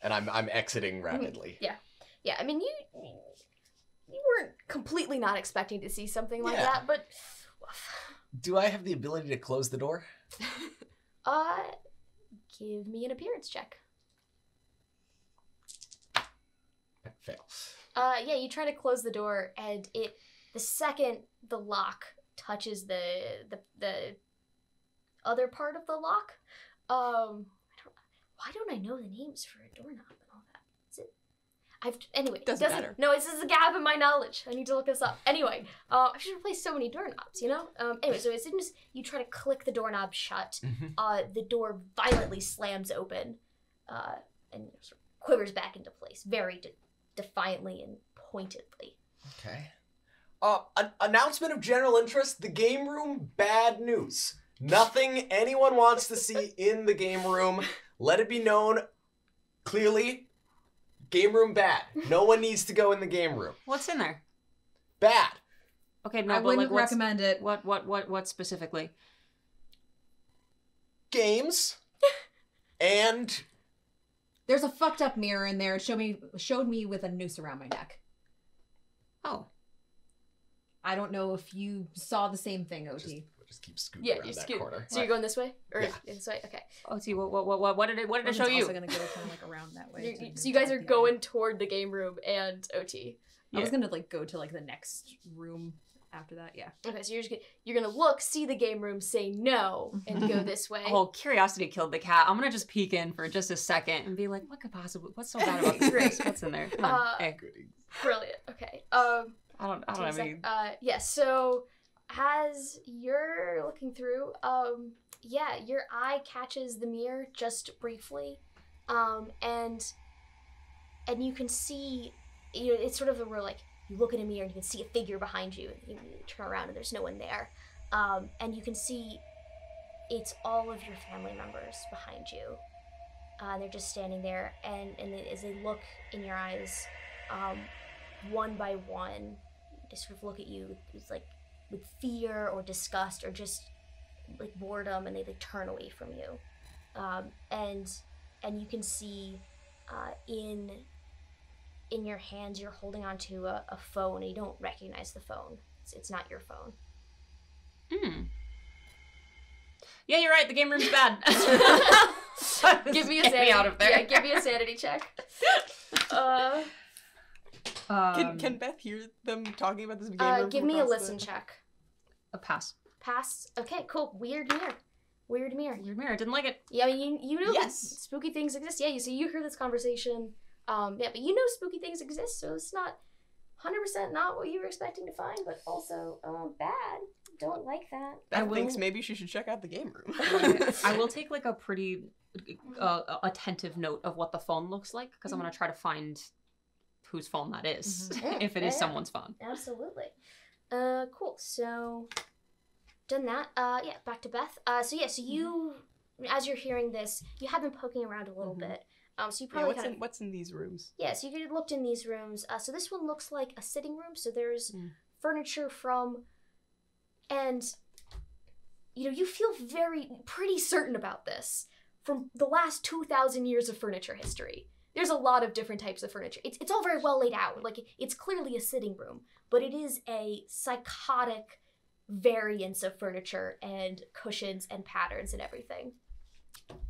And I'm exiting rapidly. Yeah. Yeah, I mean, you weren't completely not expecting to see something like Yeah. that, but... Do I have the ability to close the door? Give me an appearance check. Fail. You try to close the door, and the second the lock touches the other part of the lock, why don't I know the names for a doorknob and all that? Is it? Anyway, Doesn't matter. No, this is a gap in my knowledge. I need to look this up. Anyway, I should replace so many doorknobs, Anyway, so as soon as you try to click the doorknob shut, the door violently slams open, and sort of quivers back into place, very defiantly and pointedly. Okay. Announcement of general interest, the game room, bad news. Nothing anyone wants to see in the game room. Let it be known clearly, game room bad. No one needs to go in the game room. What's in there? Bad. Okay, no, I but wouldn't like what's, recommend it. What specifically? Games. And There's a fucked up mirror in there. It showed me with a noose around my neck. Oh. I don't know if you saw the same thing, OT. just keep scooting Yeah, around you that scoot. corner. So you're going this way? Or Yeah. this way? Okay. Oh, see, what did it show you? Also gonna go kind of like around that way. So you guys are going toward the game room and OT. I was gonna like go to like the next room after that. Yeah. Okay, so you're gonna look, see the game room, say no, and go this way. Oh, curiosity killed the cat. I'm gonna just peek in for just a second and be like, what's so bad about this? Great. What's in there? Come on. Hey. Brilliant. Okay. I don't have any. Yes. So as you're looking through, your eye catches the mirror just briefly, and you can see, it's sort of where like you look in a mirror and you can see a figure behind you, and you turn around and there's no one there, and you can see it's all of your family members behind you. They're just standing there, and as they look in your eyes, one by one, they sort of look at you with fear or disgust or just like boredom, and they turn away from you, and you can see in your hands you're holding onto a phone, and you don't recognize the phone. It's not your phone. Yeah, you're right. The game room's bad. Give me a Get sanity. me out of there. Yeah, give me a sanity check. Can Beth hear them talking about this game room? Give from me a across listen the... check. A pass. Pass. Okay, cool. Weird mirror. Weird mirror. Weird mirror. Didn't like it. Yeah, I mean, you know Yes. that spooky things exist. Yeah, you hear this conversation. But you know spooky things exist, so it's not 100% not what you were expecting to find, but also bad. Don't like that. Beth thinks maybe she should check out the game room. I will take like a pretty attentive note of what the phone looks like, because I'm going to try to find whose phone that is, if it is Yeah. someone's phone. Absolutely. Cool. So, done that. Yeah, back to Beth. So you, as you're hearing this, you have been poking around a little bit. So you probably what's in these rooms? Yeah, so you looked in these rooms. So this one looks like a sitting room. So there's furniture and you feel pretty certain about this from the last 2,000 years of furniture history. There's a lot of different types of furniture. It's all very well laid out. Like, it's clearly a sitting room, but it is a psychotic variance of furniture and cushions and patterns and everything.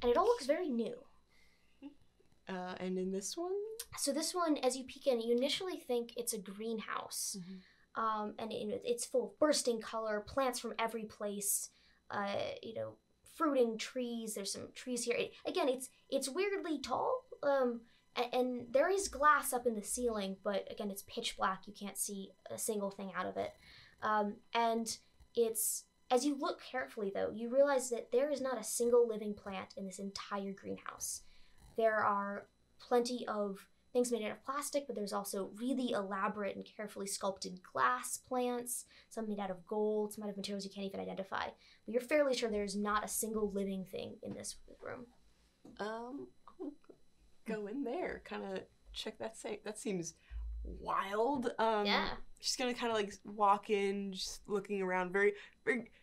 And it all looks very new. And in this one? So this one, as you peek in, you initially think it's a greenhouse. And it's full of bursting color, plants from every place, fruiting trees. There's some trees here. It's weirdly tall, and there is glass up in the ceiling, but again, it's pitch black. You can't see a single thing out of it. And as you look carefully, though, you realize that there is not a single living plant in this entire greenhouse. There are plenty of things made out of plastic, but there's also really elaborate and carefully sculpted glass plants, some made out of gold, some out of materials you can't even identify. But you're fairly sure there's not a single living thing in this room. I'll go in there, kind of check that. That seems wild. Yeah. Just gonna kind of like walk in, just looking around,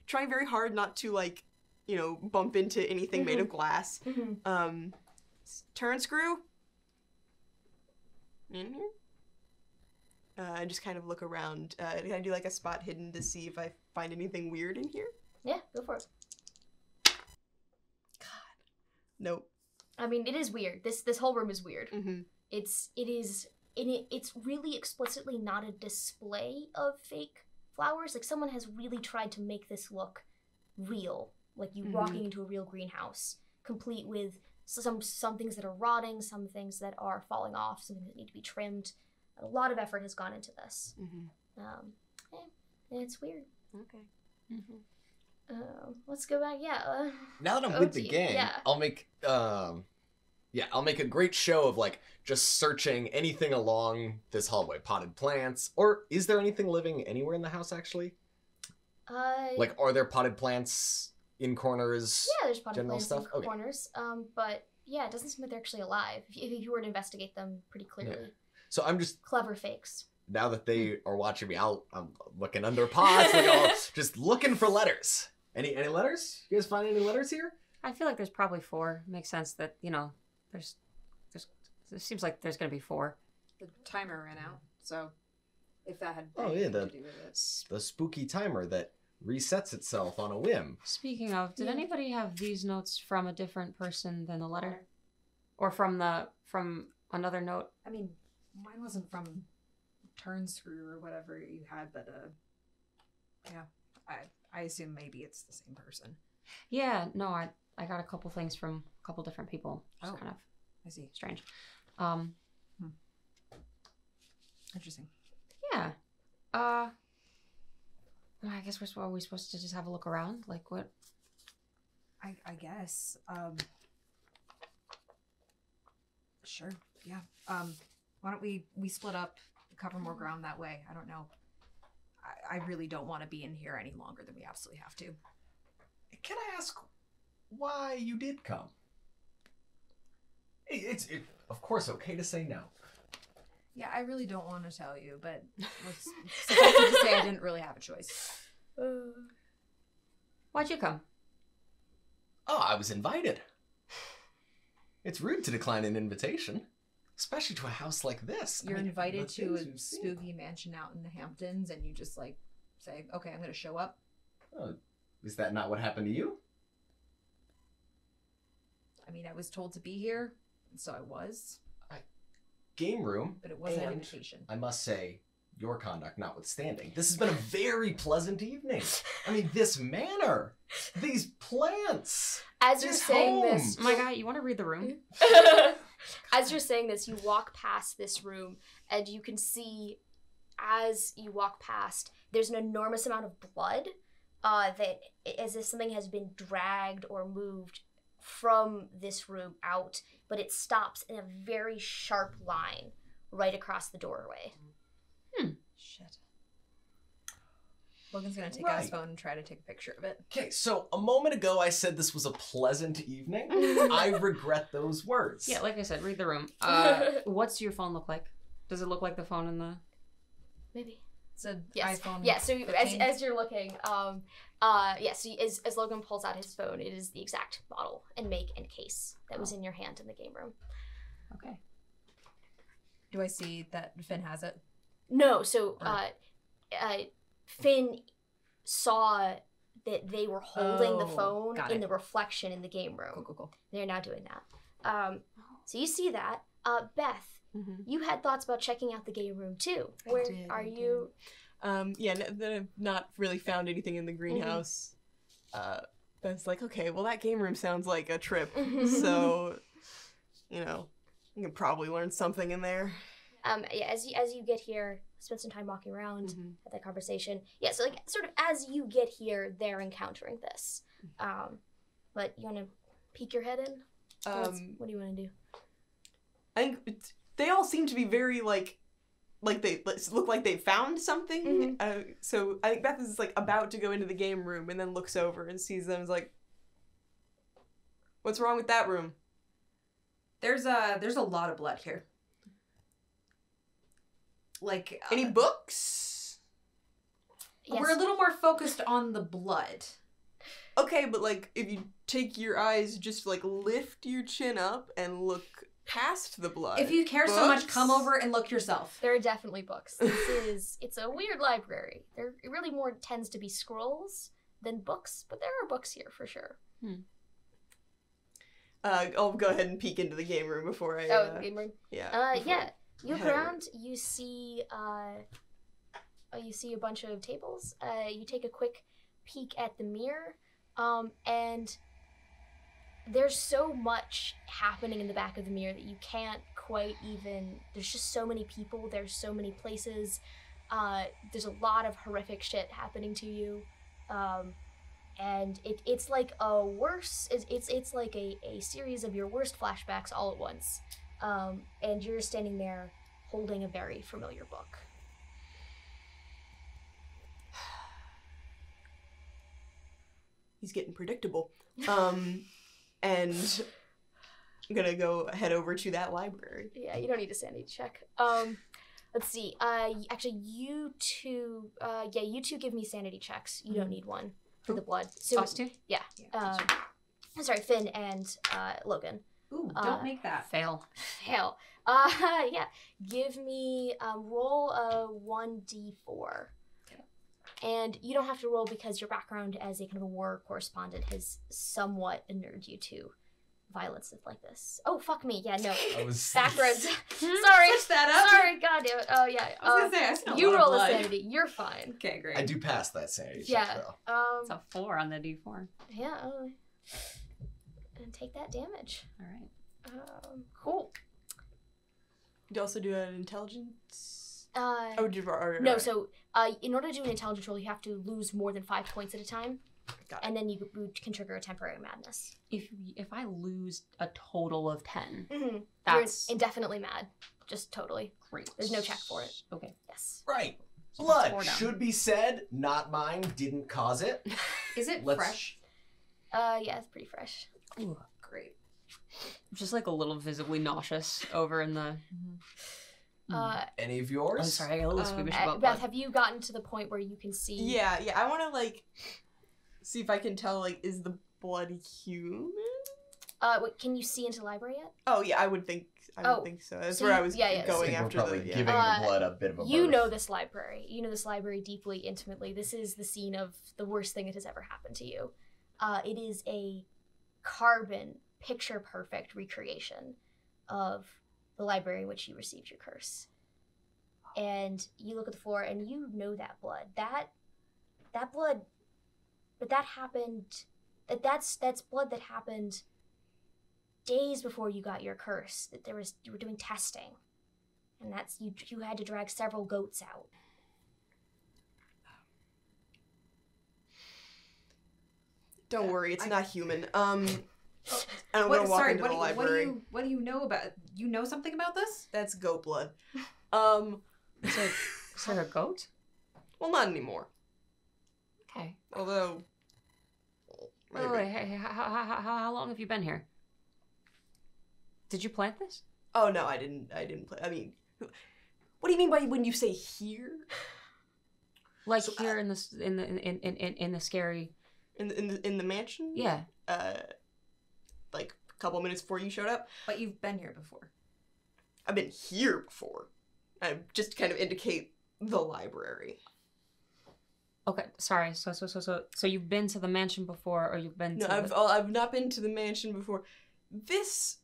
trying very hard not to bump into anything made of glass. Turn screw. In here? I just kind of look around. Can I do like a spot hidden to see if I find anything weird in here? Yeah, go for it. God. Nope. I mean, it is weird. This whole room is weird. It's really explicitly not a display of fake flowers. Like, someone has really tried to make this look real, like you walking into a real greenhouse, complete with some things that are rotting, some things that are falling off, some things that need to be trimmed. A lot of effort has gone into this. And it's weird. Okay. Let's go back. Yeah. Now that I'm with the gang, I'll make a great show of just searching anything along this hallway. Potted plants, or is there anything living anywhere in the house actually? Are there potted plants in corners? Yeah, there's potted plants stuff? in corners. But yeah, it doesn't seem like they're actually alive. If you were to investigate them pretty clearly. Yeah. So I'm just clever fakes. Now that they are watching me, I'm looking under pots, just looking for letters. Any letters? You guys find any letters here? I feel like there's probably 4. Makes sense that there's. It seems like there's gonna be 4. The timer ran out, so if that had to do with it. The spooky timer that resets itself on a whim. Speaking of, did anybody have these notes from a different person than the letter, or from another note? I mean, mine wasn't from Turn Screw or whatever you had, but yeah, I assume maybe it's the same person. Yeah, no, I got a couple things from a couple different people. Just kind of, I see. Strange. Interesting. Yeah. I guess are we supposed to just have a look around? Like what? I guess. Sure. Yeah. Why don't we split up, cover more ground that way? I don't know. I really don't want to be in here any longer than we absolutely have to. Can I ask why you did come? It's of course okay to say no. Yeah, I really don't want to tell you, but suffice it to say I didn't really have a choice. Why'd you come? Oh, I was invited. It's rude to decline an invitation, especially to a house like this. You're invited to a spooky mansion out in the Hamptons, and you just say, okay, I'm going to show up. Oh, is that not what happened to you? I mean, I was told to be here, and so I was. Game room. But it wasn't an invitation. I must say, your conduct notwithstanding, this has been a very pleasant evening. I mean, this manor, these plants. As you're saying this, oh my God, you want to read the room? As you're saying this, you walk past this room, and you can see, as you walk past, there's an enormous amount of blood, that as if something has been dragged or moved from this room out, but it stops in a very sharp line right across the doorway. Shit. Logan's gonna take out his Right. phone and try to take a picture of it. Okay, so a moment ago I said this was a pleasant evening. I regret those words. Yeah, like I said, read the room. What's your phone look like? Does it look like the phone in the... Maybe. It's an Yes. iPhone. Yeah, so as 15. you're looking, as Logan pulls out his phone, it is the exact model and make and case that was in your hand in the game room. Okay. Do I see that Finn has it? No, so Finn saw that they were holding the Oh, phone got in it. the reflection in the game room. Cool. They're now doing that. So you see that. Beth, Mm-hmm. you had thoughts about checking out the game room too. Where are you? Yeah, that I've not really found anything in the greenhouse. Beth's like, okay, well that game room sounds like a trip, so you know, you can probably learn something in there. Yeah, as you get here, spend some time walking around, have that conversation. Yeah, so like sort of as you get here, they're encountering this. But you want to peek your head in? What do you want to do? I think they all seem to be very like they look like they found something. So I think Beth is like about to go into the game room and then looks over and sees them and is like, "What's wrong with that room?" There's a lot of blood here. Like Any books? Yes. we're a little more focused on the blood. Okay, but like if you take your eyes, just like lift your chin up and look past the blood. If you care so much, Books? come over and look yourself. There are definitely books. It's a weird library. There really more tends to be scrolls than books, but there are books here for sure. I'll go ahead and peek into the game room before I. The game room. Yeah. Yeah. You look head over. around. You see a bunch of tables. You take a quick peek at the mirror, and there's so much happening in the back of the mirror that you can't quite even. There's just so many people. There's so many places. There's a lot of horrific shit happening to you, and it's like a worse. It's like a series of your worst flashbacks all at once. And you're standing there holding a very familiar book. He's getting predictable. And I'm gonna go head over to that library. Yeah, you don't need a sanity check. Let's see. Actually, you two give me sanity checks. You don't need one for the blood. So, Us two? yeah. Sorry, Finn and Logan. Ooh, don't make that. Fail. Hell. Yeah. Give me roll a 1d4. Okay. And you don't have to roll because your background as a kind of a war correspondent has somewhat inured you to violence like this. Oh, fuck me. Yeah, no. I was Backwards. Sorry. Switch that up. Sorry, god damn it. Oh, yeah. I was gonna say, I seen a you lot of roll a blood. sanity. You're fine. Okay, great. I do pass that sanity Yeah. check though. It's a 4 on the D4. Yeah. And take that damage. All right. Cool. You also do an intelligence. Uh, Oh, did you? no, so in order to do an intelligence roll, you have to lose more than 5 points at a time. Got it. And then you can trigger a temporary madness. If I lose a total of 10, Mm-hmm. that's You're indefinitely mad. Just totally. great. There's no check for it. Okay. Yes. Right. So Blood four down. should be said, not mine, didn't cause it. Is it Let's- fresh? Yeah, it's pretty fresh. Ooh, Great. just like a little visibly nauseous over in the... Any of yours? I'm sorry, I got a little squeamish Beth, about blood. have you gotten to the point where you can see? Yeah. I want to like see if I can tell like is the blood human? Wait, can you see into the library yet? Oh yeah, I would think Oh, think so. That's so where you- I was yeah, I going think after we're probably the. Yeah. giving the blood a bit of a You birth. know this library. You know this library deeply, intimately. This is the scene of the worst thing that has ever happened to you. It is a carbon, picture-perfect recreation of the library in which you received your curse. And you look at the floor, and you know that blood. That blood, but that happened. That's blood that happened days before you got your curse. That you were doing testing. And that's you had to drag several goats out. Don't worry, it's I- not human. And I'm What, gonna walk sorry, into what the do, library. what do you know about? You know something about this? That's goat blood. Is there a goat? Well, not anymore. Okay. Although, Wait, wait, hey, how long have you been here? Did you plant this? oh no, I didn't play. I mean, what do you mean by when you say here? Like So, here in the scary. In the mansion? Yeah. Like a couple minutes before you showed up. But you've been here before. I've been here before. I just kind of indicate the library. Okay, sorry. So you've been to the mansion before, or you've been No, to I've not been to the mansion before. This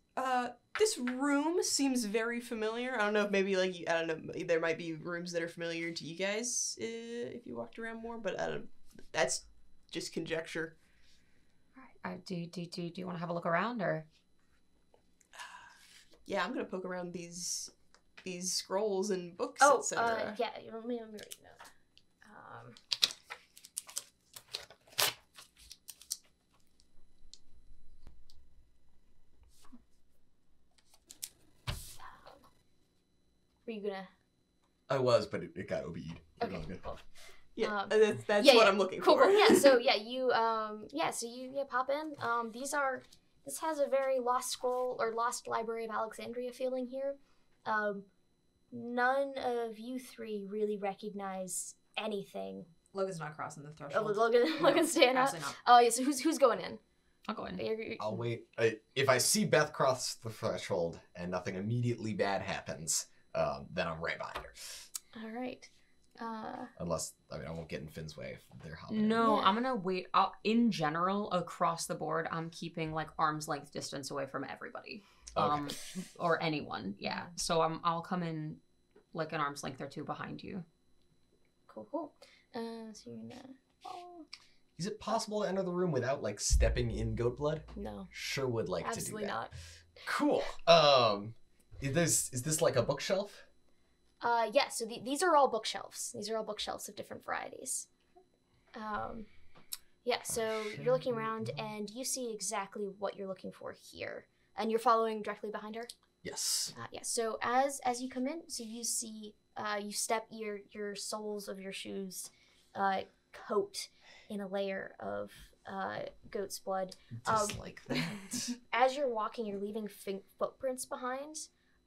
room seems very familiar. I don't know if maybe like I don't know. There might be rooms that are familiar to you guys if you walked around more, but I don't. That's just conjecture. All right. Do you want to have a look around, or? Yeah, I'm gonna poke around these scrolls and books, Oh, etc. yeah. Let me read it. Were you gonna? I was, but it got OB'd. Okay. Cool. Yeah, Um, that's what I'm looking cool. for. Yeah. So yeah, you pop in. This has a very lost scroll or lost Library of Alexandria feeling here. None of you three really recognize anything. Logan's not crossing the Oh, threshold. Logan stand up. Absolutely not. Oh yeah. So who's going in? I'll go in. I'll wait. If I see Beth cross the threshold and nothing immediately bad happens, then I'm right behind her. All right. Unless, I won't get in Finn's way if they're hopping. No, Yeah. I'm gonna wait. In general, across the board, I'm keeping like arm's length distance away from everybody, Okay. or anyone. Yeah. So I'll come in like an arm's length or two behind you. Cool. So you're gonna follow. Is it possible to enter the room without, like, stepping in goat blood? No, Sure would like absolutely to do that. not. Cool. Is this like a bookshelf? Yeah. So these are all bookshelves. These are all bookshelves of different varieties. Yeah. So you're looking around and you see exactly what you're looking for here, and you're following directly behind her. Yes. Yeah. So as you come in, so you see, you step your soles of your shoes, coat in a layer of goat's blood. Just like that. As you're walking, you're leaving footprints behind.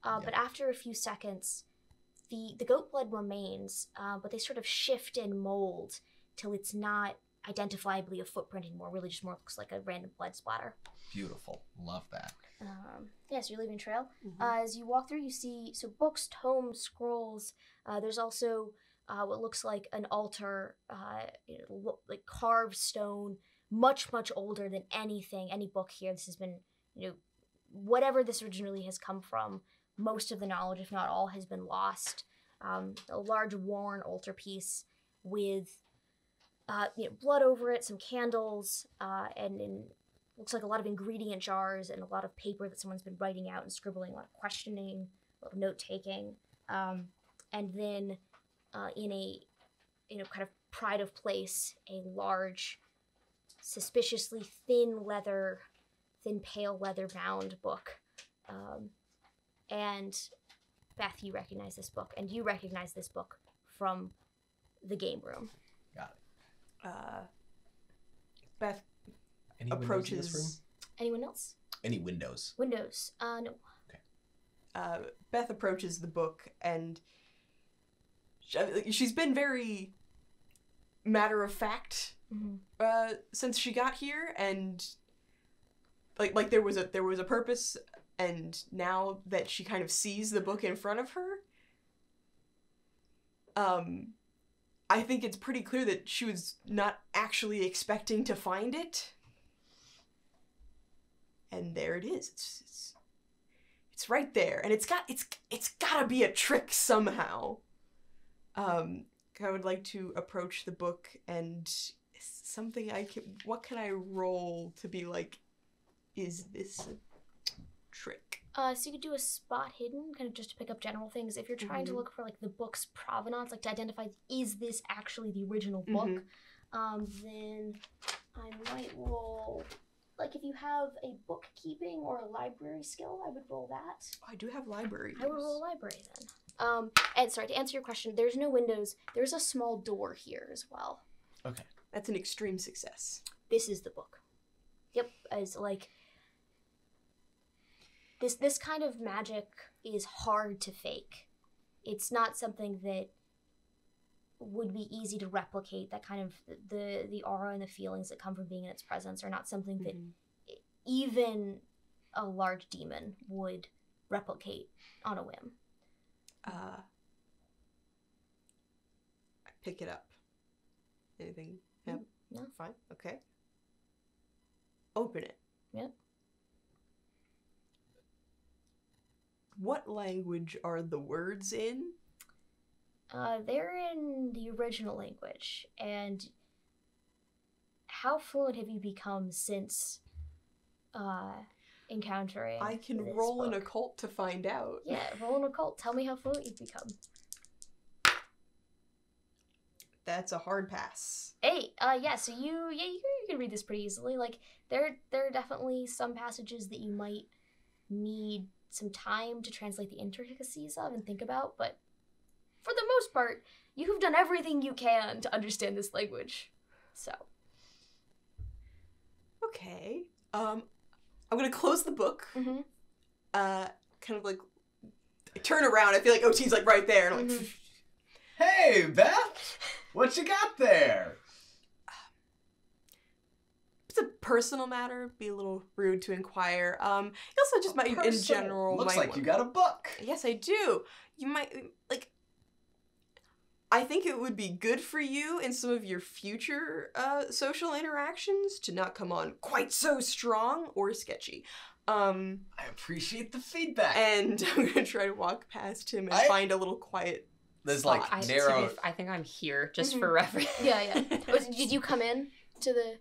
But after a few seconds, the goat blood remains, but they sort of shift and mold till it's not identifiably a footprint anymore. Really, just more looks like a random blood splatter. Beautiful. Love that. So you're leaving a trail. As you walk through, you see books, tomes, scrolls. There's also what looks like an altar, like carved stone, much older than any book here. This has been, whatever this originally has come from. Most of the knowledge, if not all, has been lost. A large worn altarpiece with blood over it, some candles, and looks like a lot of ingredient jars and a lot of paper that someone's been writing out and scribbling, a lot of questioning, a lot of note taking, and then in a kind of pride of place, a large, suspiciously thin pale leather bound book. And Beth, you recognize this book, and you recognize this book from the game room. Got it. Beth Any windows in this room? approaches. Anyone else? Any windows? Windows? No. Beth approaches the book, and she's been very matter of fact since she got here, and like there was a purpose, and now that she kind of sees the book in front of her, I think it's pretty clear that she was not actually expecting to find it. And there it is. It's right there, and it's gotta be a trick somehow. I would like to approach the book, and what can I roll to be like, is this a trick? So you could do a spot hidden, kind of just to pick up general things. If you're trying to look for like the book's provenance, like to identify, is this actually the original book? Then I might roll, like if you have a bookkeeping or a library skill, I would roll that. I do have library. I would roll library then. And sorry, to answer your question, there's no windows. There's a small door here as well. Okay. That's an extreme success. This is the book. Yep, as like this kind of magic is hard to fake. It's not something that would be easy to replicate. That kind of the aura and the feelings that come from being in its presence are not something that even a large demon would replicate on a whim. I pick it up. Anything? Yep. No. Fine. Okay. Open it. Yep. What language are the words in? They're in the original language. And how fluent have you become since encountering I can this roll an book? occult to find out. Yeah, roll an occult. Tell me how fluent you've become. That's a hard pass. 8. Yeah. So you can read this pretty easily. Like there are definitely some passages that you might need some time to translate the intricacies of and think about, but for the most part, you have done everything you can to understand this language. So. Okay. I'm gonna close the book. Mm-hmm. Kind of like I turn around. I feel like OT's like right there, and I'm like, Hey, Beth! What you got there? it's a personal matter. Be a little rude to inquire. You also just might, in Personal. general, Looks might like you got a book. Yes, I do. You might like. I think it would be good for you in some of your future social interactions to not come on quite so strong or sketchy. I appreciate the feedback. And I'm gonna try to walk past him and find a little quiet. There's spot. like I narrow. think I'm here just Mhm. for reference. Yeah. Did you come in to the?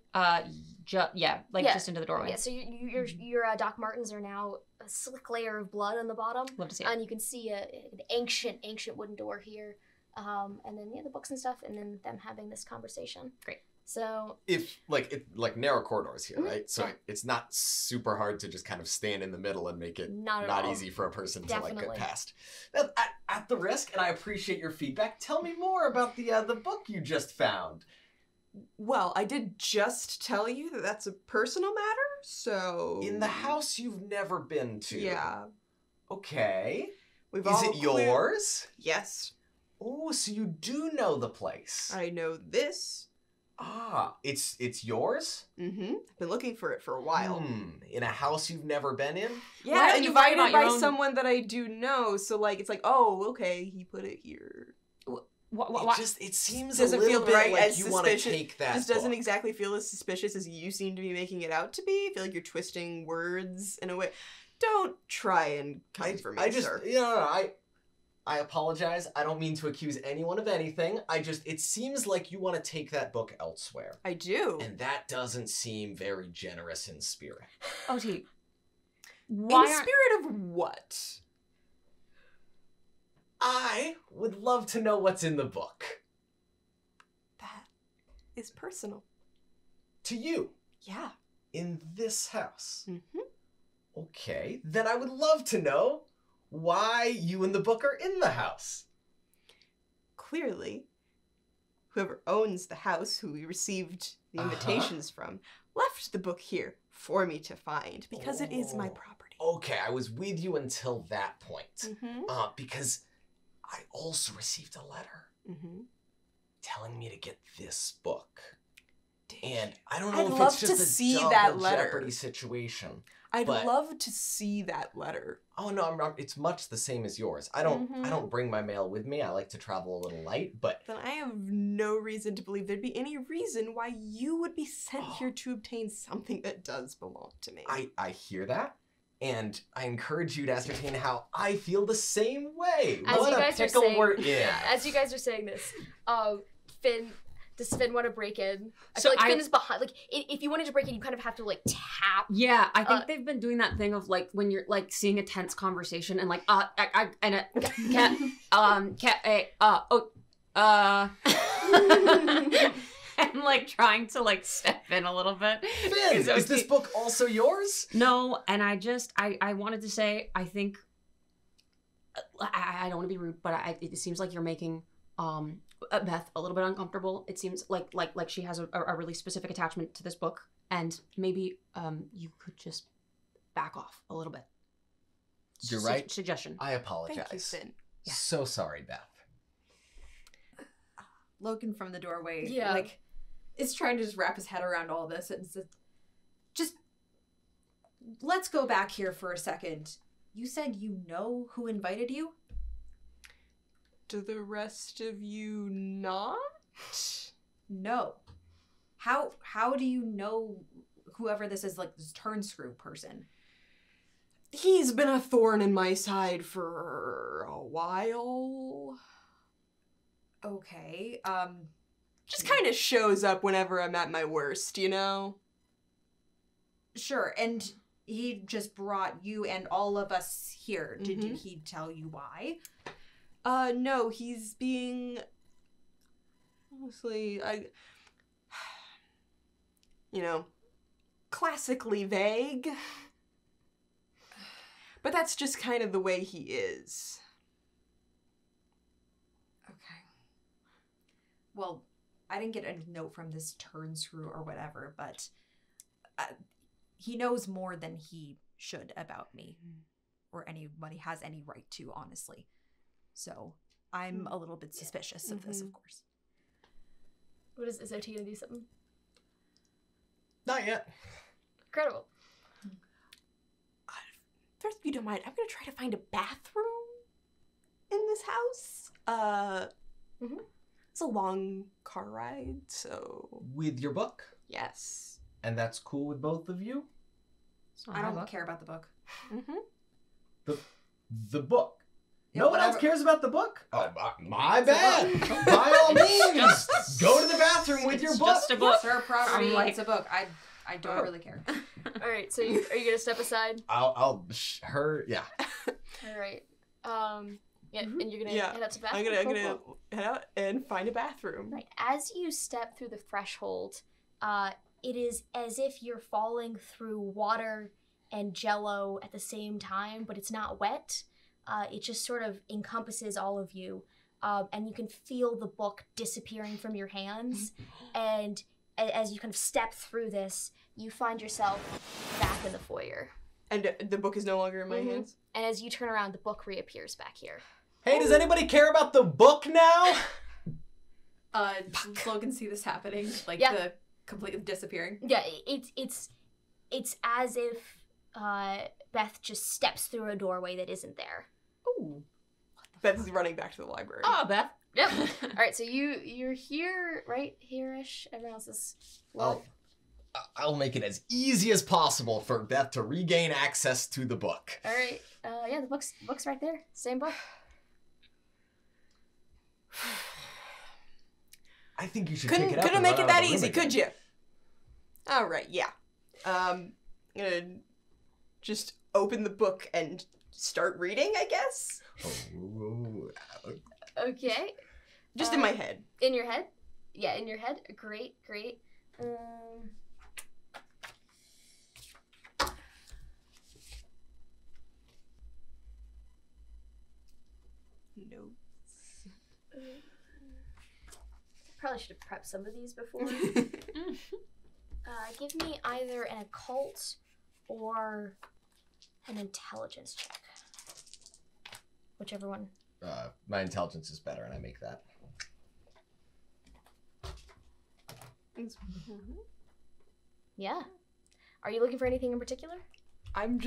Just into the doorway. Yeah. So your Doc Martens are now a slick layer of blood on the bottom, Love to see it. and you can see an ancient wooden door here, and then the books and stuff, and then them having this conversation. Great. So If like narrow corridors here, Mhm. right? So Yeah. it's not super hard to just kind of stand in the middle and make it Not at all. easy for a person to like Definitely. get past. Now, at the risk, and I appreciate your feedback. Tell me more about the book you just found. Well, I did just tell you that that's a personal matter, so In the house you've never been to. Yeah, Okay. we've Is all it yours? Yes, Oh, so you do know the place. I know this. Ah, it's yours? Mm-hmm. I've been looking for it for a while. In a house you've never been in? Yeah, don't you worry invited about your by own- someone that I do know. So like, it's like, oh, okay, he put it here. It seems Doesn't a little feel bit right like as you want to suspicious. take that Just doesn't book. exactly feel as suspicious as you seem to be making it out to be. I feel like you're twisting words in a way. Don't try and come for me, I just, sir. I apologize. I don't mean to accuse anyone of anything. It seems like you want to take that book elsewhere. I do. And that doesn't seem very generous in spirit. OT. In Why the aren't... spirit of what? I would love to know what's in the book. That is personal. To you, Yeah. in this house. Mm-hmm. Okay, then I would love to know why you and the book are in the house. Clearly, whoever owns the house, who we received the invitations from, left the book here for me to find because it is my Oh. property. Okay, I was with you until that point. Mm-hmm. Because I also received a letter Mm-hmm. telling me to get this book. Did And you? I don't know I'd if love it's just to a see double that letter. Jeopardy situation. I'd but- love to see that letter. Oh no, it's much the same as yours. I don't Mhm. bring my mail with me. I like to travel a little light, but Then I have no reason to believe there'd be any reason why you would be sent Oh. here to obtain something that does belong to me. I hear that. And I encourage you to ascertain how I feel the same way. As What you a guys are pickle saying, we're in. as you guys are saying this, does Finn want to break in? I So feel like I- Finn is behind. Like, if you wanted to break in, you kind of have to like tap. Yeah, I think they've been doing that thing of like when you're like seeing a tense conversation and like and like trying to like step in a little bit. Finn, Is is this OT book also yours? No, and I wanted to say I think I don't want to be rude, but it seems like you're making Beth a little bit uncomfortable. It seems like she has a really specific attachment to this book, and maybe you could just back off a little bit. You're right. Suggestion. I apologize. Thank you, Finn. Yeah. So sorry, Beth. Logan from the doorway, Yeah. like, is trying to just wrap his head around all this and says, just, let's go back here for a second. You said you know who invited you? Do the rest of you not? No. How do you know whoever this is, like, this turn screw person? He's been a thorn in my side for a while. Okay, Just kind of shows up whenever I'm at my worst, you know? sure, and he just brought you and all of us here. Did he tell you why? No, he's being... Honestly, you know, classically vague. But that's just kind of the way he is. Okay. Well, I didn't get a note from this turn screw or whatever, but he knows more than he should about me, or anybody has any right to, honestly. So I'm a little bit suspicious of this, of course. What is SOT gonna do something? Not yet. Incredible. First, if you don't mind, I'm gonna try to find a bathroom in this house. It's a long car ride, so... With your book? Yes. And that's cool with both of you? I don't care about the book. The book. Yeah, No one else cares about the book? Oh, my bad. By all means, go to the bathroom with your book. Just a book. It's her property. I'm like- It's a book. I don't really care. All right, so are you gonna step aside? Yeah. All right. Yeah, and you're gonna Yeah. head up to the I'm bathroom. gonna head out and find a bathroom. Right. As you step through the threshold, it is as if you're falling through water and jello at the same time, but it's not wet. It just sort of encompasses all of you, and you can feel the book disappearing from your hands. And as you kind of step through this, you find yourself back in the foyer. And the book is no longer in my hands? And as you turn around, the book reappears back here. Hey, does anybody care about the book now? Does Logan see this happening? Like the completely disappearing? Yeah, it's as if Beth just steps through a doorway that isn't there. Ooh. Beth's running back to the library. Oh, Beth. Yep. All right, so you're here, right here-ish. Everyone else is. I'll make it as easy as possible for Beth to regain access to the book. All right. Yeah, the book's right there. Same book. I think you should pick it up. Couldn't and make run it out that of the easy, room could again. you? All right, yeah. I'm gonna just open the book and start reading, I guess. Oh, Okay. Just in my head. In your head? Yeah, in your head. Great. Notes. Probably should have prepped some of these before. Give me either an occult or an intelligence check. Whichever one. my intelligence is better, and I make that. Yeah. Are you looking for anything in particular? I'm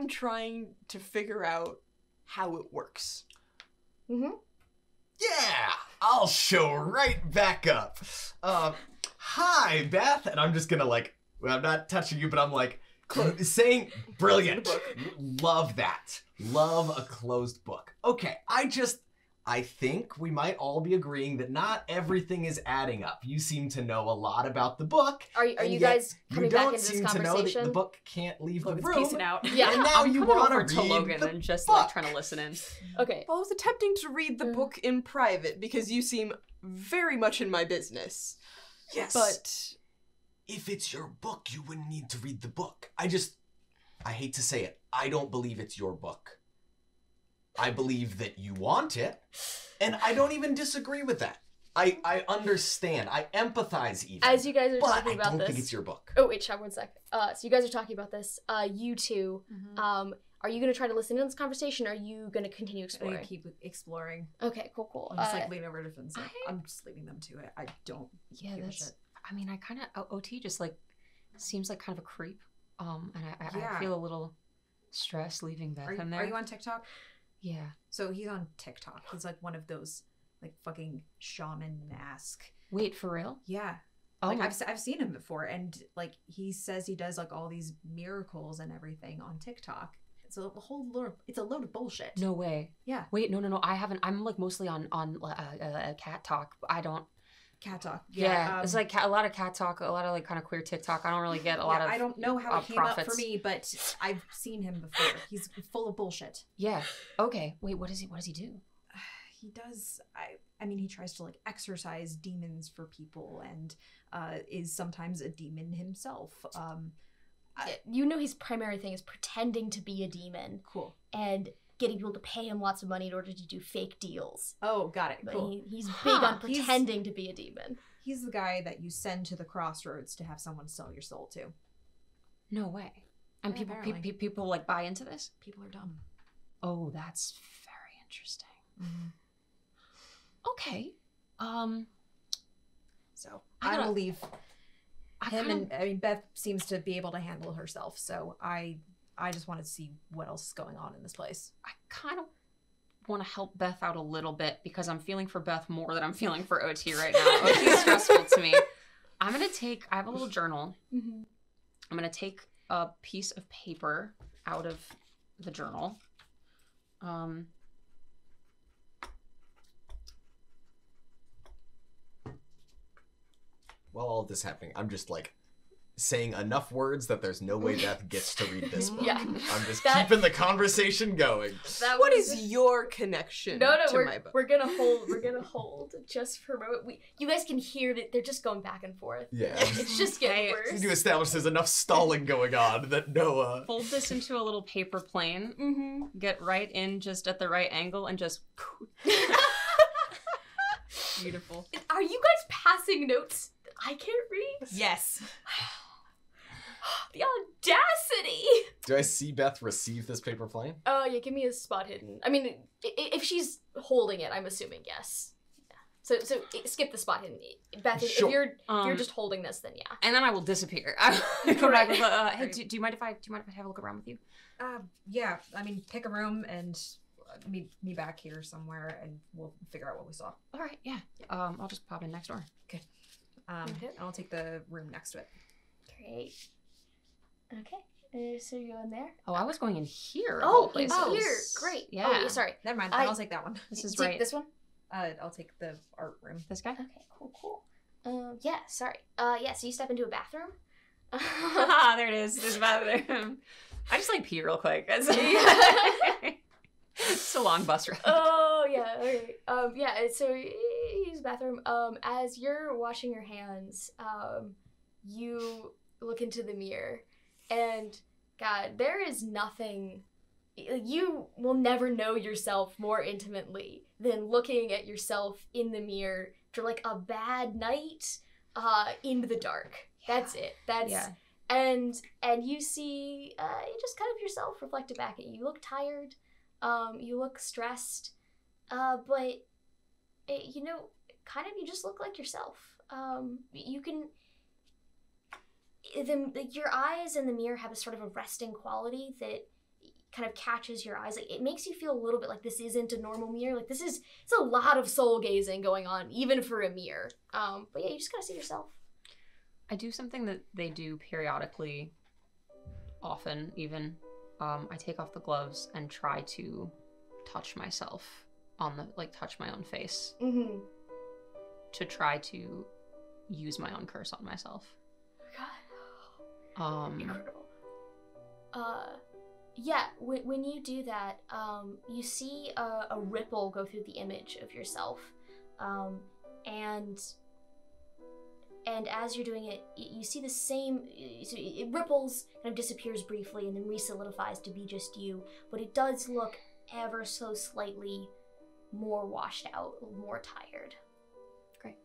trying to figure out how it works. Mm-hmm. Yeah, I'll show right back up. Hi, Beth, and I'm just gonna I'm not touching you, but I'm saying brilliant. Love that. Love a closed book. Okay, I think we might all be agreeing that not everything is adding up. You seem to know a lot about the book. Are you guys coming back into this You don't seem to know that conversation? the book can't leave the Logan's room. piecing out. Yeah. And now I'm you coming want over to to read Logan the and just book. trying to listen in. Okay. Well, I was attempting to read the book in private because you seem very much in my business. Yes. But if it's your book, you wouldn't need to read the book. I hate to say it, I don't believe it's your book. I believe that you want it, and I don't even disagree with that. I understand. I empathize even. As you guys are but talking about I don't this. think it's your book. Oh, wait, Sean, 1 sec. So you guys are talking about this. You two, are you going to try to listen to this conversation, or are you going to continue I'm exploring? gonna keep exploring. Okay, cool. I'm just like leaning over to Vincent. I'm just leaving them to it. I don't Yeah, give a that's. shit. I mean, I kind of OT just like seems like kind of a creep. And Yeah. I feel a little stressed leaving Beth in there. Are you on TikTok? Yeah. So he's on TikTok. He's like one of those like fucking shaman-esque. Wait, for real? Yeah. Oh Like my. I've seen him before, and like he says he does like all these miracles and everything on TikTok. It's a it's a load of bullshit. No way. Yeah. Wait, no. I haven't. I'm like mostly on cat talk. I don't. Cat talk. Yeah, it's like a lot of cat talk, a lot of like kind of queer TikTok. I don't really get a lot of. I don't know how it came up profits. for me, but I've seen him before. He's full of bullshit. Yeah. Okay. Wait. What does he do? He does. I mean, he tries to like exorcise demons for people, and is sometimes a demon himself. You know his primary thing is pretending to be a demon Cool. and getting people to pay him lots of money in order to do fake deals. Oh, got it. But Cool. he's big on He's- pretending to be a demon. He's the guy that you send to the crossroads to have someone sell your soul to. No way. And Yeah, people apparently. people like buy into this. People are dumb. Oh, that's very interesting. Mm-hmm. Okay. So I I gotta- will leave I him, kinda- and I mean Beth seems to be able to handle herself. So I just wanted to see what else is going on in this place. I kind of want to help Beth out a little bit because I'm feeling for Beth more than I'm feeling for OT right now. OT is stressful to me. I have a little journal. Mm-hmm. I'm going to take a piece of paper out of the journal. While all of this happening, I'm just like saying enough words that there's no way Beth gets to read this book. Yeah. I'm just That- keeping the conversation going. That What was- is your connection No, to my book? we're gonna hold just for a moment. You guys can hear that they're just going back and forth. Yeah. It's just getting Okay. worse. To establish there's enough stalling going on that Noah. Fold this into a little paper plane. Mm-hmm. Get right in just at the right angle and just... Beautiful. Are you guys passing notes that I can't read? Yes. The audacity! Do I see Beth receive this paper plane? Oh, yeah, give me a spot hidden. I mean, if she's holding it, I'm assuming yes. Yeah. So skip the spot hidden. Beth, Sure. if you're Um, just holding this, then yeah. And then I will disappear. I will come back with, hey, Right. do you mind if I have a look around with you? Yeah. I mean, pick a room and meet me back here somewhere, and we'll figure out what we saw. All right, yeah. I'll just pop in next door. Okay. And I'll take the room next to it. Great. Okay, so you're in there? Oh, I was going in here. of Oh, all in places. here. Great. Yeah. Oh, sorry. Never mind. I- I'll take that one. This is Take right. This one? I'll take the art room. This guy? Okay, cool. Yeah, sorry. Yeah, so you step into a bathroom. Ah, there it is. There's a bathroom. I just like pee real quick. It's a long bus ride. Oh, yeah, alright. Yeah, so you use the bathroom. As you're washing your hands, you look into the mirror, and God, there is nothing. You will never know yourself more intimately than looking at yourself in the mirror for like a bad night in the dark. That's it. That's Yeah. and you see just kind of yourself reflected back at you. You look tired. You look stressed. But you know, kind of you just look like yourself. You can your eyes in the mirror have a sort of a resting quality that kind of catches your eyes. Like, it makes you feel a little bit like this isn't a normal mirror. Like, it's a lot of soul gazing going on, even for a mirror. But yeah, you just gotta see yourself. I do something that they do periodically, often even. I take off the gloves and try to touch myself touch my own face Mm-hmm. to try to use my own curse on myself. God. Incredible. Yeah, when you do that, you see a ripple go through the image of yourself, and as you're doing it, you see the same. So it ripples, kind of disappears briefly, and then re-solidifies to be just you. But it does look ever so slightly more washed out, more tired. Great.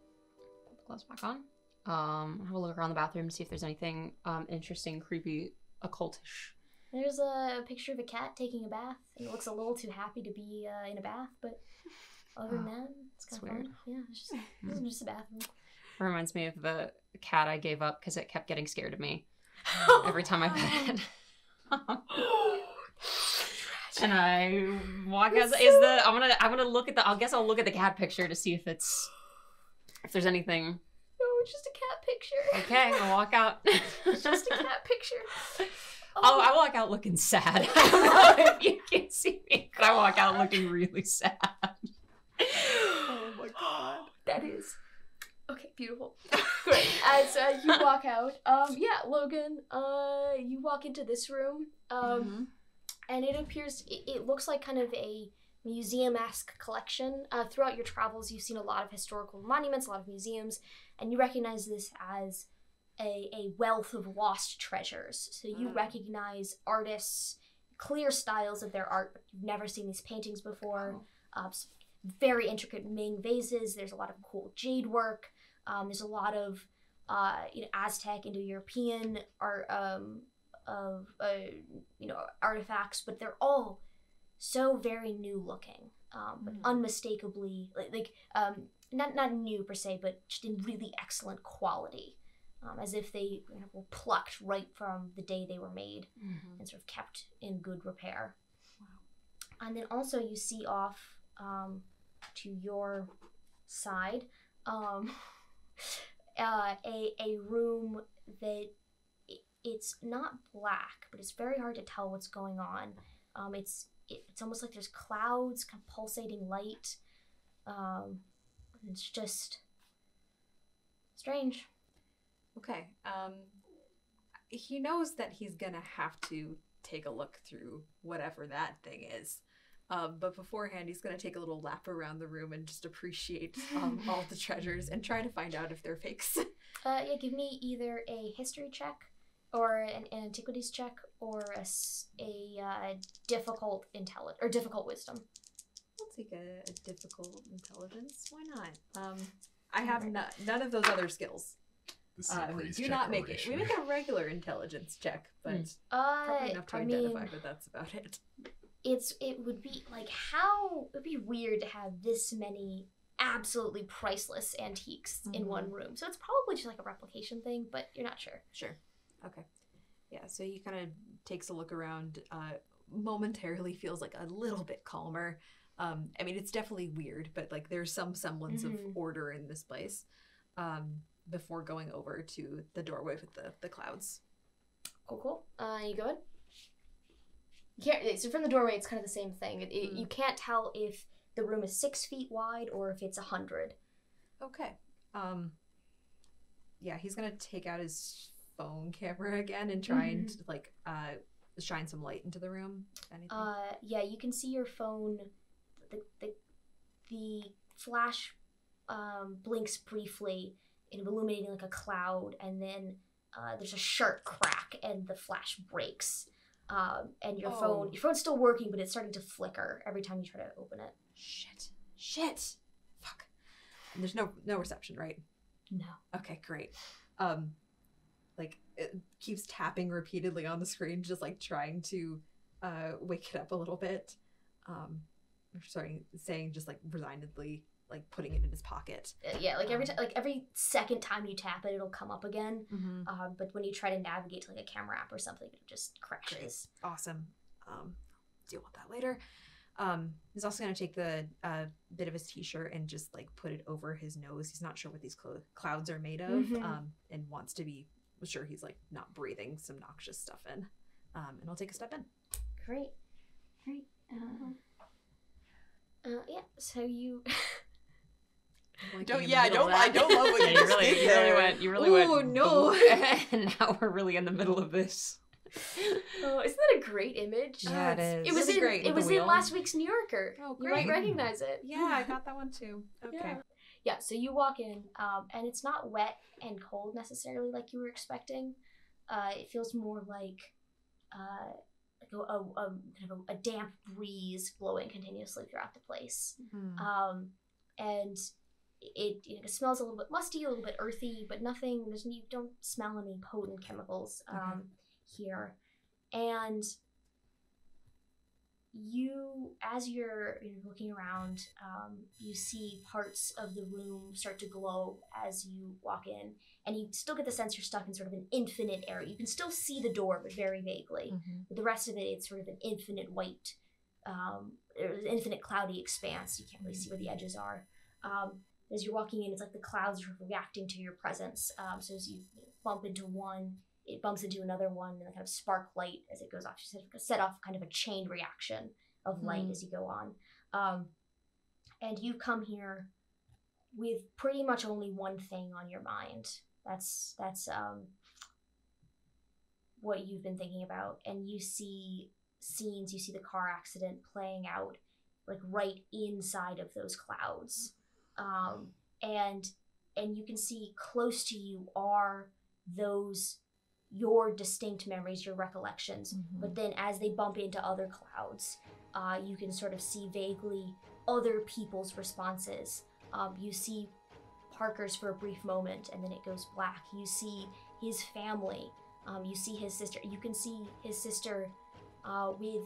Put the gloves back on. Have a look around the bathroom, see if there's anything interesting, creepy, occultish. There's a picture of a cat taking a bath. It looks a little too happy to be in a bath, but other than that, it's kind of weird. fun. Yeah, it's just a bathroom. It reminds me of the cat I gave up because it kept getting scared of me every time I pet it. And I walk out. I'm gonna look at the. I guess I'll look at the cat picture to see if there's anything. No, it's just a cat picture. Okay, I'll walk out. It's just a cat picture. Oh, I walk out looking sad. I don't know if you can see me, but I walk out looking really sad. Oh my god. That is okay. Beautiful. Great. As you walk out, Logan, you walk into this room, and it appears it looks like kind of a museum-esque collection. Throughout your travels, you've seen a lot of historical monuments, a lot of museums, and you recognize this as a wealth of lost treasures. So you recognize artists, clear styles of their art, but you've never seen these paintings before. Very intricate Ming vases. There's a lot of cool jade work. There's a lot of Aztec, Indo-European art, artifacts, but they're all so very new looking, but unmistakably not new per se, but just in really excellent quality. As if they were plucked right from the day they were made and sort of kept in good repair. Wow. And then also you see off to your side a room that it's not black, but it's very hard to tell what's going on. It's almost like there's clouds, kind of pulsating light. It's just strange. Okay. He knows that he's gonna have to take a look through whatever that thing is. But beforehand, he's gonna take a little lap around the room and just appreciate all the treasures and try to find out if they're fakes. Give me either a history check or an antiquities check or a difficult wisdom. I'll take a difficult intelligence. Why not? I have none of those other skills. We do not make it. We make a regular intelligence check, but probably enough to identify, but that's about it. It would be it'd be weird to have this many absolutely priceless antiques in one room. So it's probably just like a replication thing, but you're not sure. Sure. Okay. Yeah, so he kind of takes a look around, momentarily feels like a little bit calmer. I mean, it's definitely weird, but like there's some semblance of order in this place. Before going over to the doorway with the clouds. Cool. You go in? So from the doorway, it's kind of the same thing. You can't tell if the room is 6 feet wide or if it's 100. Okay. Yeah, he's gonna take out his phone camera again and try and shine some light into the room. If anything. Yeah, you can see your phone. The flash blinks briefly, illuminating like a cloud, and then there's a sharp crack and the flash breaks. And your phone's still working, but it's starting to flicker every time you try to open it. Shit. Fuck. And there's no reception, right? No. Okay, great. It keeps tapping repeatedly on the screen, just like trying to wake it up a little bit. Saying just like resignedly, like putting it in his pocket. Yeah, every second time you tap it, it'll come up again. But when you try to navigate to like a camera app or something, it just crashes. Great. Awesome. Deal with that later. He's also gonna take the bit of his t-shirt and just like put it over his nose. He's not sure what these clouds are made of, and wants to be sure he's like not breathing some noxious stuff in. And I'll take a step in. Great. So you. I don't love what you really went. Oh no! And now we're really in the middle of this. Oh, isn't that a great image? Yeah, it is. It was great. It was in last week's New Yorker. Oh, You great. might recognize it. Yeah, I got that one too. Okay. Yeah. So you walk in, and it's not wet and cold necessarily like you were expecting. It feels more like kind of a damp breeze blowing continuously throughout the place. Mm-hmm. And it smells a little bit musty, a little bit earthy, but nothing. You don't smell any potent chemicals here. And as you're looking around, you see parts of the room start to glow as you walk in, and you still get the sense you're stuck in sort of an infinite area. You can still see the door, but very vaguely. But the rest of it, it's sort of an infinite white, infinite cloudy expanse. You can't really see where the edges are. As you're walking in, it's like the clouds are reacting to your presence. So as you bump into one, it bumps into another one, and a kind of spark light as it goes off. You set off kind of a chain reaction of light as you go on. And you come here with pretty much only one thing on your mind. That's what you've been thinking about. And you see scenes, you see the car accident playing out like right inside of those clouds. And you can see close to you are your distinct memories, your recollections. But then as they bump into other clouds, you can sort of see vaguely other people's responses. You see Parker's for a brief moment, and then it goes black. You see his family. You see his sister. You can see his sister with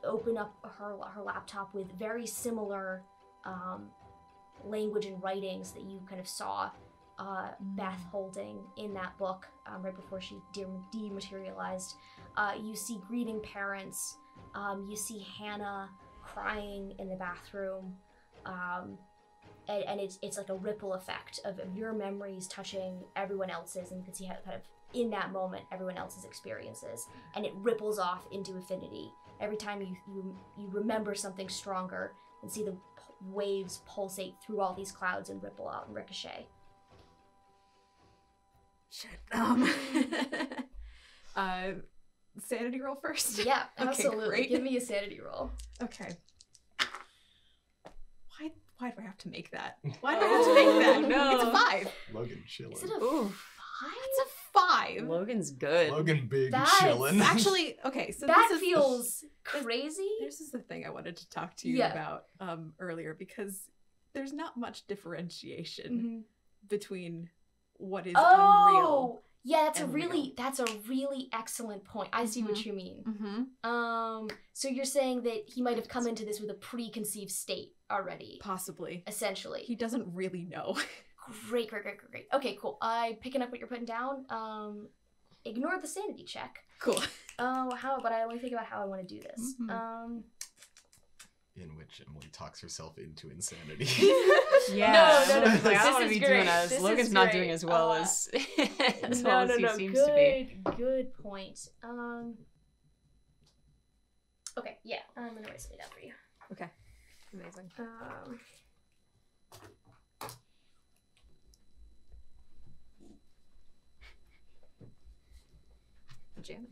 open up her laptop with very similar language and writings that you kind of saw Beth holding in that book right before she dematerialized. You see grieving parents. You see Hannah crying in the bathroom. And it's like a ripple effect of your memories touching everyone else's, and you can see how kind of in that moment everyone else's experiences, and it ripples off into infinity. Every time you remember something stronger and see the waves pulsate through all these clouds and ripple out and ricochet. Shit. Sanity roll first? Yeah, Okay, absolutely. great. Give me a sanity roll. Okay. Why do I have to make that? Why do I have to make that? No. It's a 5. Logan chilling. Is it a Ooh, 5? It's a 5. Logan's good. Logan big That's chilling. Actually, okay, so That this is feels crazy. this is the thing I wanted to talk to you Yeah. about earlier, because there's not much differentiation between what is unreal. Yeah, and that's a really excellent point. I see what you mean. Mm-hmm. So you're saying that he might have come into this with a preconceived state already, Possibly. essentially. He doesn't really know. Great. Okay, cool. I'm picking up what you're putting down. Ignore the sanity check. Cool. But I only think about how I want to do this. In which Emily talks herself into insanity. Yeah. No. Like, I This don't want to is be great. doing as This Logan's is not great. doing as well as well as he seems good, to be. Good point. Okay, yeah, I'm gonna write something down for you. Okay. Amazing. Janet.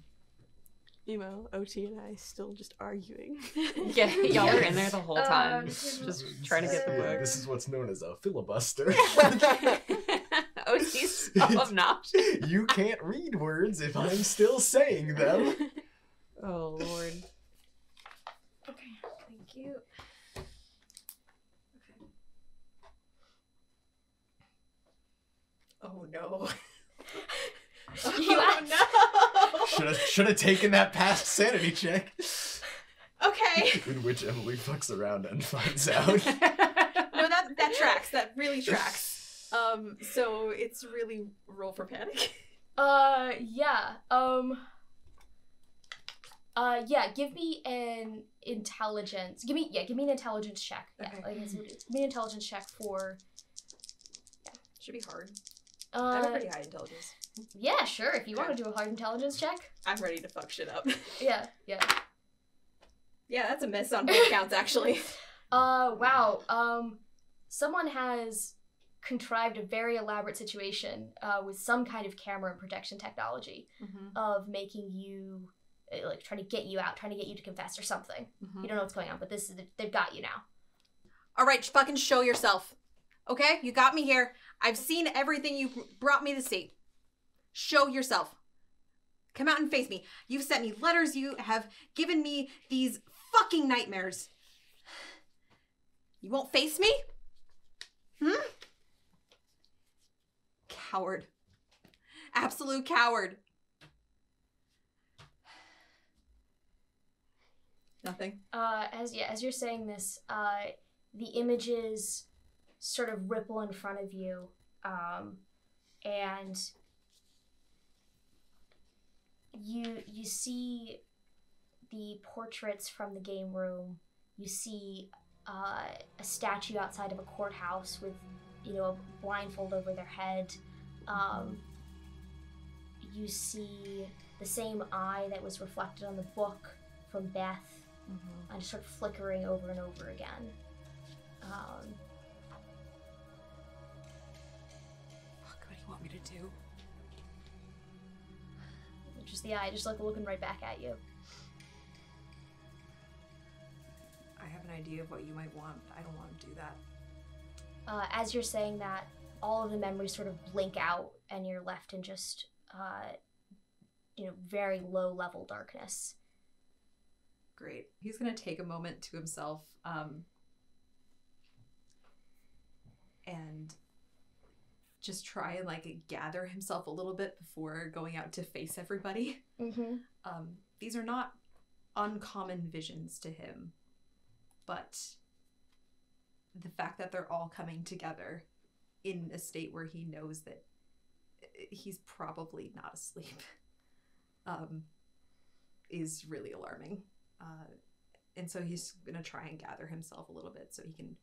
Emo, OT, and I still just arguing. Yeah, y'all were in there the whole time, just just trying to get the book. This is what's known as a filibuster. OT's so obnoxious. You can't read words if I'm still saying them. Oh lord. Okay. Thank you. Okay. Oh no. Should have taken that past sanity check. Okay. In which Emily fucks around and finds out. No, that tracks. That really tracks. So it's really roll for panic. Yeah. Give me an intelligence. Give me an intelligence check. Yeah, Okay. give me an intelligence check for. Should be hard. I have a pretty high intelligence. Yeah, sure. If you want to do a hard intelligence check. I'm ready to fuck shit up. Yeah. Yeah, that's a miss on both counts, actually. Wow. Someone has contrived a very elaborate situation with some kind of camera and protection technology of making you, like, trying to get you out, trying to get you to confess or something. You don't know what's going on, but they've got you now. All right, fucking show yourself. Okay? You got me here. I've seen everything you brought me to see. Show yourself. Come out and face me. You've sent me letters. You have given me these fucking nightmares. You won't face me? Coward. Absolute coward. Nothing. As you're saying this, the images sort of ripple in front of you, and you see the portraits from the game room. You see a statue outside of a courthouse with, a blindfold over their head. You see the same eye that was reflected on the book from Beth, and just sort of flickering over and over again. Fuck, what do you want me to do? Just the eye, just looking right back at you. I have an idea of what you might want. I don't want to do that. As you're saying that, all of the memories sort of blink out, and you're left in just, very low-level darkness. Great. He's gonna take a moment to himself, and just try and gather himself a little bit before going out to face everybody. These are not uncommon visions to him, but the fact that they're all coming together in a state where he knows that he's probably not asleep is really alarming. And so he's going to try and gather himself a little bit so he can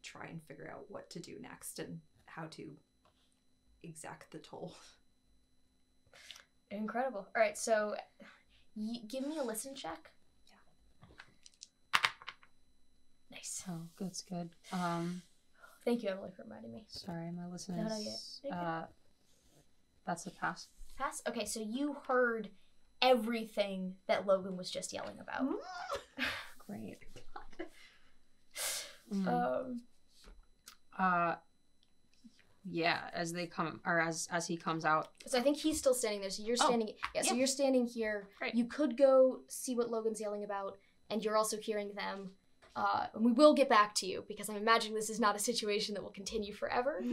try and figure out what to do next and how to exact the toll. Incredible. All right, so give me a listen check. Yeah. Nice. Oh, that's good. Thank you, Emily, for reminding me. Sorry, my listen No, is... yeah. That's a pass. Pass? Okay, so you heard everything that Logan was just yelling about. Great. Yeah, as they come, or as he comes out. So I think he's still standing there. So you're standing. So you're standing here. Right. You could go see what Logan's yelling about, and you're also hearing them. And we will get back to you because I'm imagining this is not a situation that will continue forever. So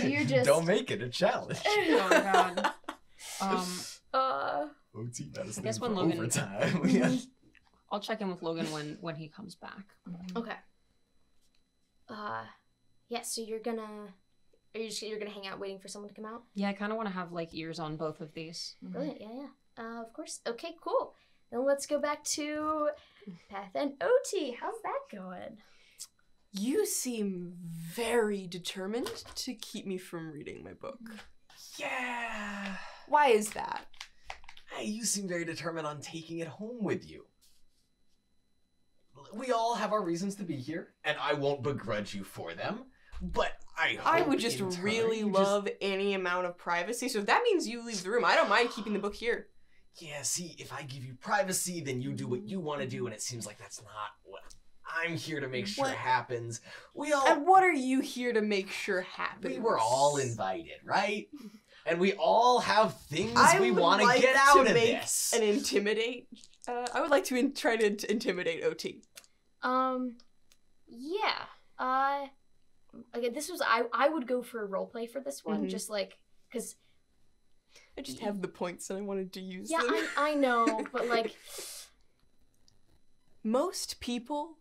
you're just. Don't make it a challenge. Oh my god. OT, that is I guess for when Logan. overtime. Yeah. I'll check in with Logan when he comes back. Okay. Yeah. So you're gonna hang out waiting for someone to come out? Yeah, I kind of want to have ears on both of these. Brilliant. Yeah. Of course. Okay. Cool. Then let's go back to Beth and OT. How's that going? You seem very determined to keep me from reading my book. Yeah. Why is that? Hey, you seem very determined on taking it home with you. We all have our reasons to be here, and I won't begrudge you for them, but I would just really love any amount of privacy, so if that means you leave the room, I don't mind keeping the book here. Yeah, see, if I give you privacy, then you do what you want to do, and it seems like that's not what I'm here to make sure happens. And what are you here to make sure happens? We were all invited, right? And we all have things we want to get out of this. And intimidate. I would like to try to intimidate OT. Yeah. Again, this was I would go for a roleplay for this one, just because I just have the points and I wanted to use them. Yeah, I know, but most people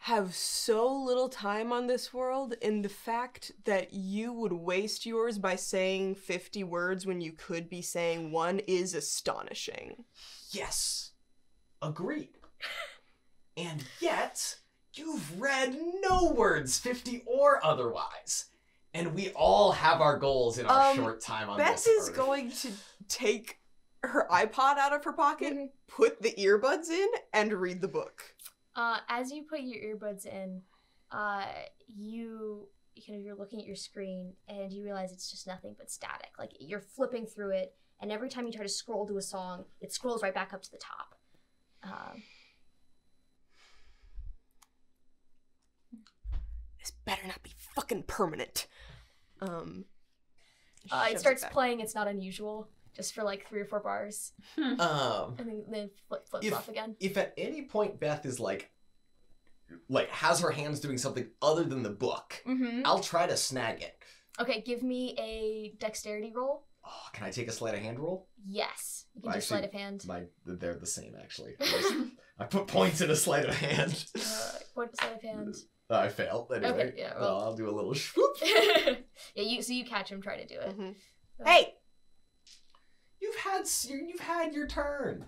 have so little time on this world, and the fact that you would waste yours by saying 50 words when you could be saying one is astonishing. Yes. Agreed. And yet, you've read no words, 50 or otherwise. And we all have our goals in our short time on Beth this is earth. going to take her iPod out of her pocket, put the earbuds in, and read the book. As you put your earbuds in, you're looking at your screen and you realize it's just nothing but static. You're flipping through it, and every time you try to scroll to a song, it scrolls right back up to the top. This better not be fucking permanent. It starts playing It's Not Unusual. just for like 3 or 4 bars, Um, and then flips off again. if at any point Beth is like has her hands doing something other than the book, Mm-hmm. I'll try to snag it. Okay, give me a dexterity roll. Oh, can I take a sleight of hand roll? Yes, you can do Actually, sleight of hand. They're the same actually. I put points in a sleight of hand. What sleight of hand? I failed anyway. Okay, yeah, well. I'll do a little swoop. Yeah, you catch him trying to do it. Mhm. So- Hey! You've had your turn.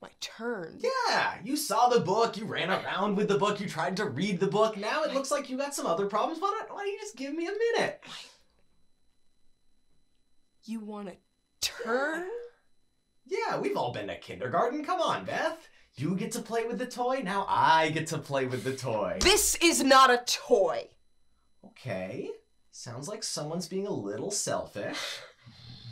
My turn. Yeah, you saw the book. You ran around with the book. You tried to read the book. Now it looks like you got some other problems. Why don't you just give me a minute? You want a turn? Yeah, we've all been to kindergarten. Come on, Beth. You get to play with the toy. Now I get to play with the toy. This is not a toy. Okay. Sounds like someone's being a little selfish.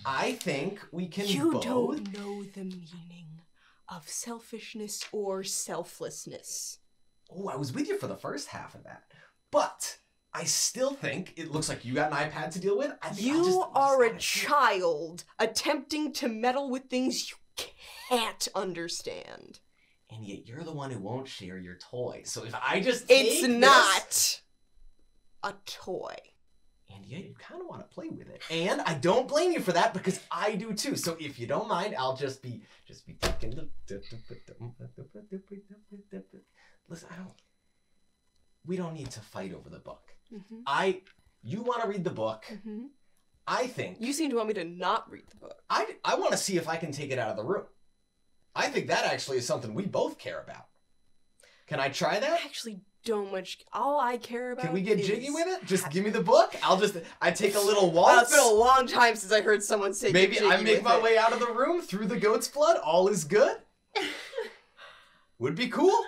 I think we can You both... don't know the meaning of selfishness or selflessness. Oh, I was with you for the first half of that. But I still think it looks like you got an iPad to deal with. I think You are a gotta- child attempting to meddle with things you can't understand. And yet you're the one who won't share your toy. So if I just It's take this- not a toy. And yet you kind of want to play with it. And I don't blame you for that because I do too. So if you don't mind, I'll just be taking the... Listen, we don't need to fight over the book. Mm-hmm. You want to read the book. Mm-hmm. I think... You seem to want me to not read the book. I want to see if I can take it out of the room. I think that actually is something we both care about. Can I try I that? actually don't much. All I care about Can we get is jiggy with it? Just give me the book. I take a little Well, waltz. it's been a long time since I heard someone say Maybe get jiggy I make with my it. way out of the room through the goat's blood. All is good. Would be cool.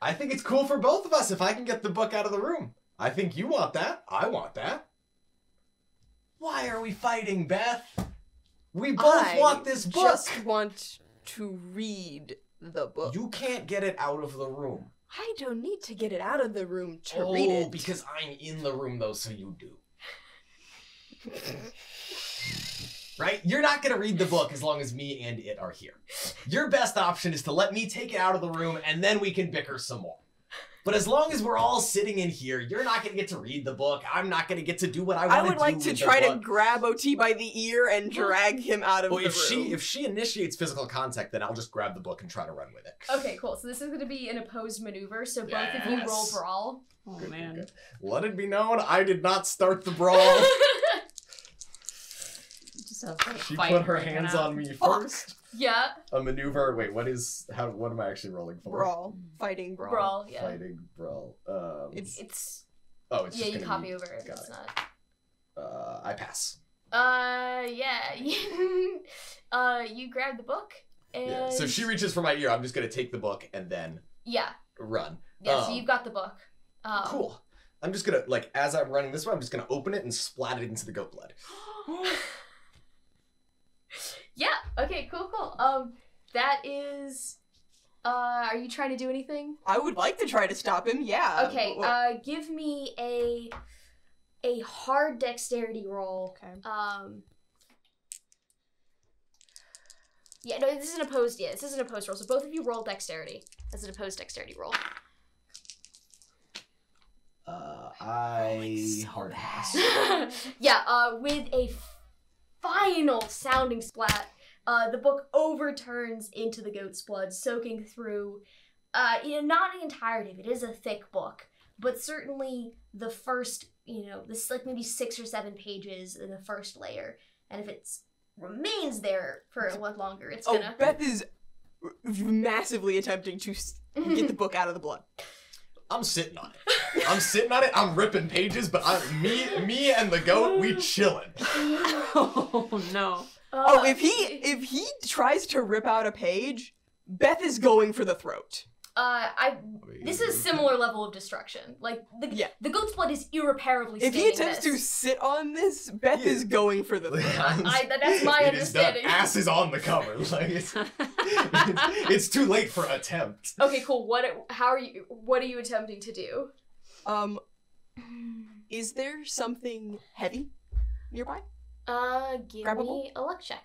I think it's cool for both of us if I can get the book out of the room. I think you want that. I want that. Why are we fighting, Beth? We both want this book. Just want to read the book. You can't get it out of the room. I don't need to get it out of the room to read it. Because I'm in the room though, so you do. Right? You're not going to read the book as long as me and it are here. Your best option is to let me take it out of the room and then we can bicker some more. But as long as we're all sitting in here, you're not going to get to read the book. I'm not going to get to do what I want to do. I would like to try to grab OT by the ear and drag him out of the room. If she initiates physical contact, then I'll just grab the book and try to run with it. Okay, cool. So this is going to be an opposed maneuver. So both of you roll Yes. brawl. Oh Good, man. good. Let it be known, I did not start the brawl. Just a She fight put her breaking hands out. on me first. Yeah, A maneuver. Wait, what am I actually rolling for? Brawl. Fighting brawl. brawl. Yeah, Fighting brawl. It's it's Oh, it's yeah. just You gonna copy be- over. got That's it. not. I pass. Yeah. You grab the book and Yeah. So she reaches for my ear. I'm just gonna take the book and then yeah. run. So you've got the book. Cool. I'm just gonna as I'm running this way, I'm just gonna open it and splat it into the goat blood. Yeah. Okay. Cool. That is. Are you trying to do anything? I would like to try to stop him, yeah. Okay. but- Give me a hard dexterity roll. Okay. Yeah. No, this isn't opposed yet. This isn't a opposed roll. So both of you roll dexterity. That's an opposed dexterity roll. I hard pass. Yeah. With a final sounding splat, the book overturns into the goat's blood, soaking through. Not the entirety of it. It is a thick book, but certainly the first, this like maybe 6 or 7 pages in the first layer, and if it remains there for a lot longer, it's gonna. Beth is massively attempting to get the book out of the blood. I'm sitting on it. I'm ripping pages, but me and the goat, we chilling. Oh no. If he tries to rip out a page, Beth is going for the throat. This is a similar level of destruction. Like the goat's blood is irreparably. If he attempts to sit on this, Beth is going for the throat. That's my It is done. understanding. Ass is on the cover. Like it's too late for attempt. Okay, cool. What are you attempting to do? Is there something heavy nearby? Give Grabbable? me a luck check.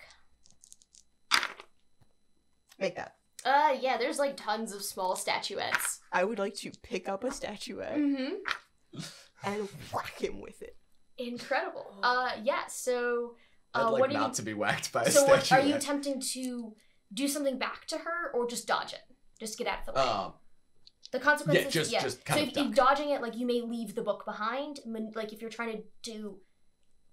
Make that. Yeah, there's like tons of small statuettes. I would like to pick up a statuette Mm-hmm. and whack him with it. Incredible. Yeah, so... I'd what like are not you... to be whacked by a So what, statue. are you attempting to do something back to her, or just dodge it? Just get out of the way. The consequences... just kind so of if dodging it, like, you may leave the book behind. Like, if you're trying to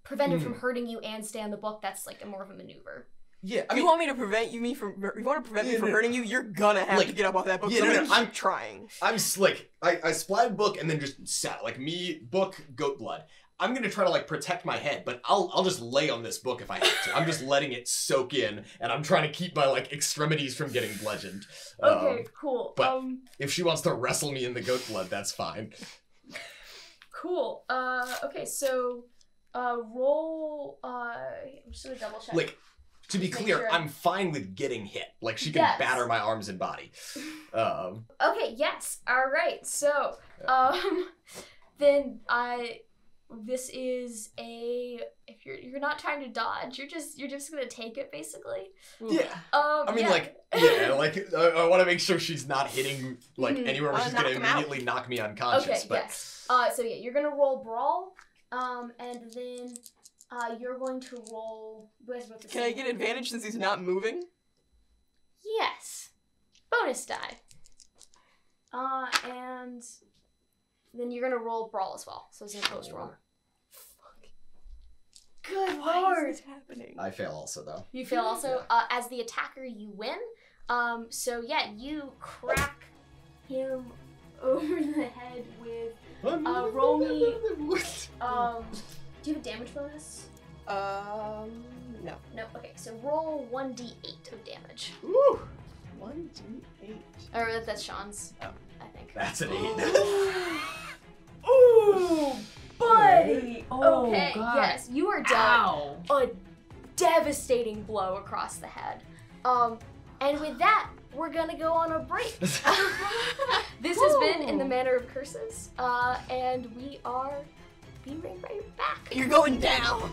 prevent her from hurting you and stay on the book, that's, like, more of a maneuver. Yeah, I You mean, want me to prevent you you want to prevent me from hurting you? You're gonna have Like, to get up off that book. yeah, so no, I'm no, I'm- trying. I'm slick. I splatted book and then just sat like me, book, goat blood. I'm gonna try to like protect my head, but I'll just lay on this book if I have to. I'm just letting it soak in, and I'm trying to keep my like extremities from getting bludgeoned. Okay, cool. but- If she wants to wrestle me in the goat blood, that's fine. Cool. Okay, so, roll, I'm just gonna double check. Like, to be Make clear, sure. I'm fine with getting hit. Like, she can Yes. batter my arms and body. Okay, yes. All right. So, then this is if you're not trying to dodge, you're just gonna take it basically. Yeah. I mean, yeah. like, yeah, like, I want to make sure she's not hitting, like, Mhm. anywhere where she's going knock to him out. immediately knock me unconscious. Okay. but Yes. So yeah, you're gonna roll brawl, and then you're going to roll. Can I get advantage since he's not moving? Yes. Bonus die. And then you're gonna roll brawl as well. So it's an opposed roll. Good Why lord. is this happening? I fail also, though. You fail also. As the attacker, you win. So yeah, you crack him over the head with. Roll me. Do you have a damage bonus? No. No. Okay. So roll 1d8 of damage. Ooh, 1d8. Or that's Sean's. Oh. I think. that's an 8. Ooh, buddy. Oh, Okay. God. Yes, you are done. Ow. A devastating blow across the head. And with that, we're gonna go on a break. This has been In the Manor of Curses, and we are be right back. You're going down.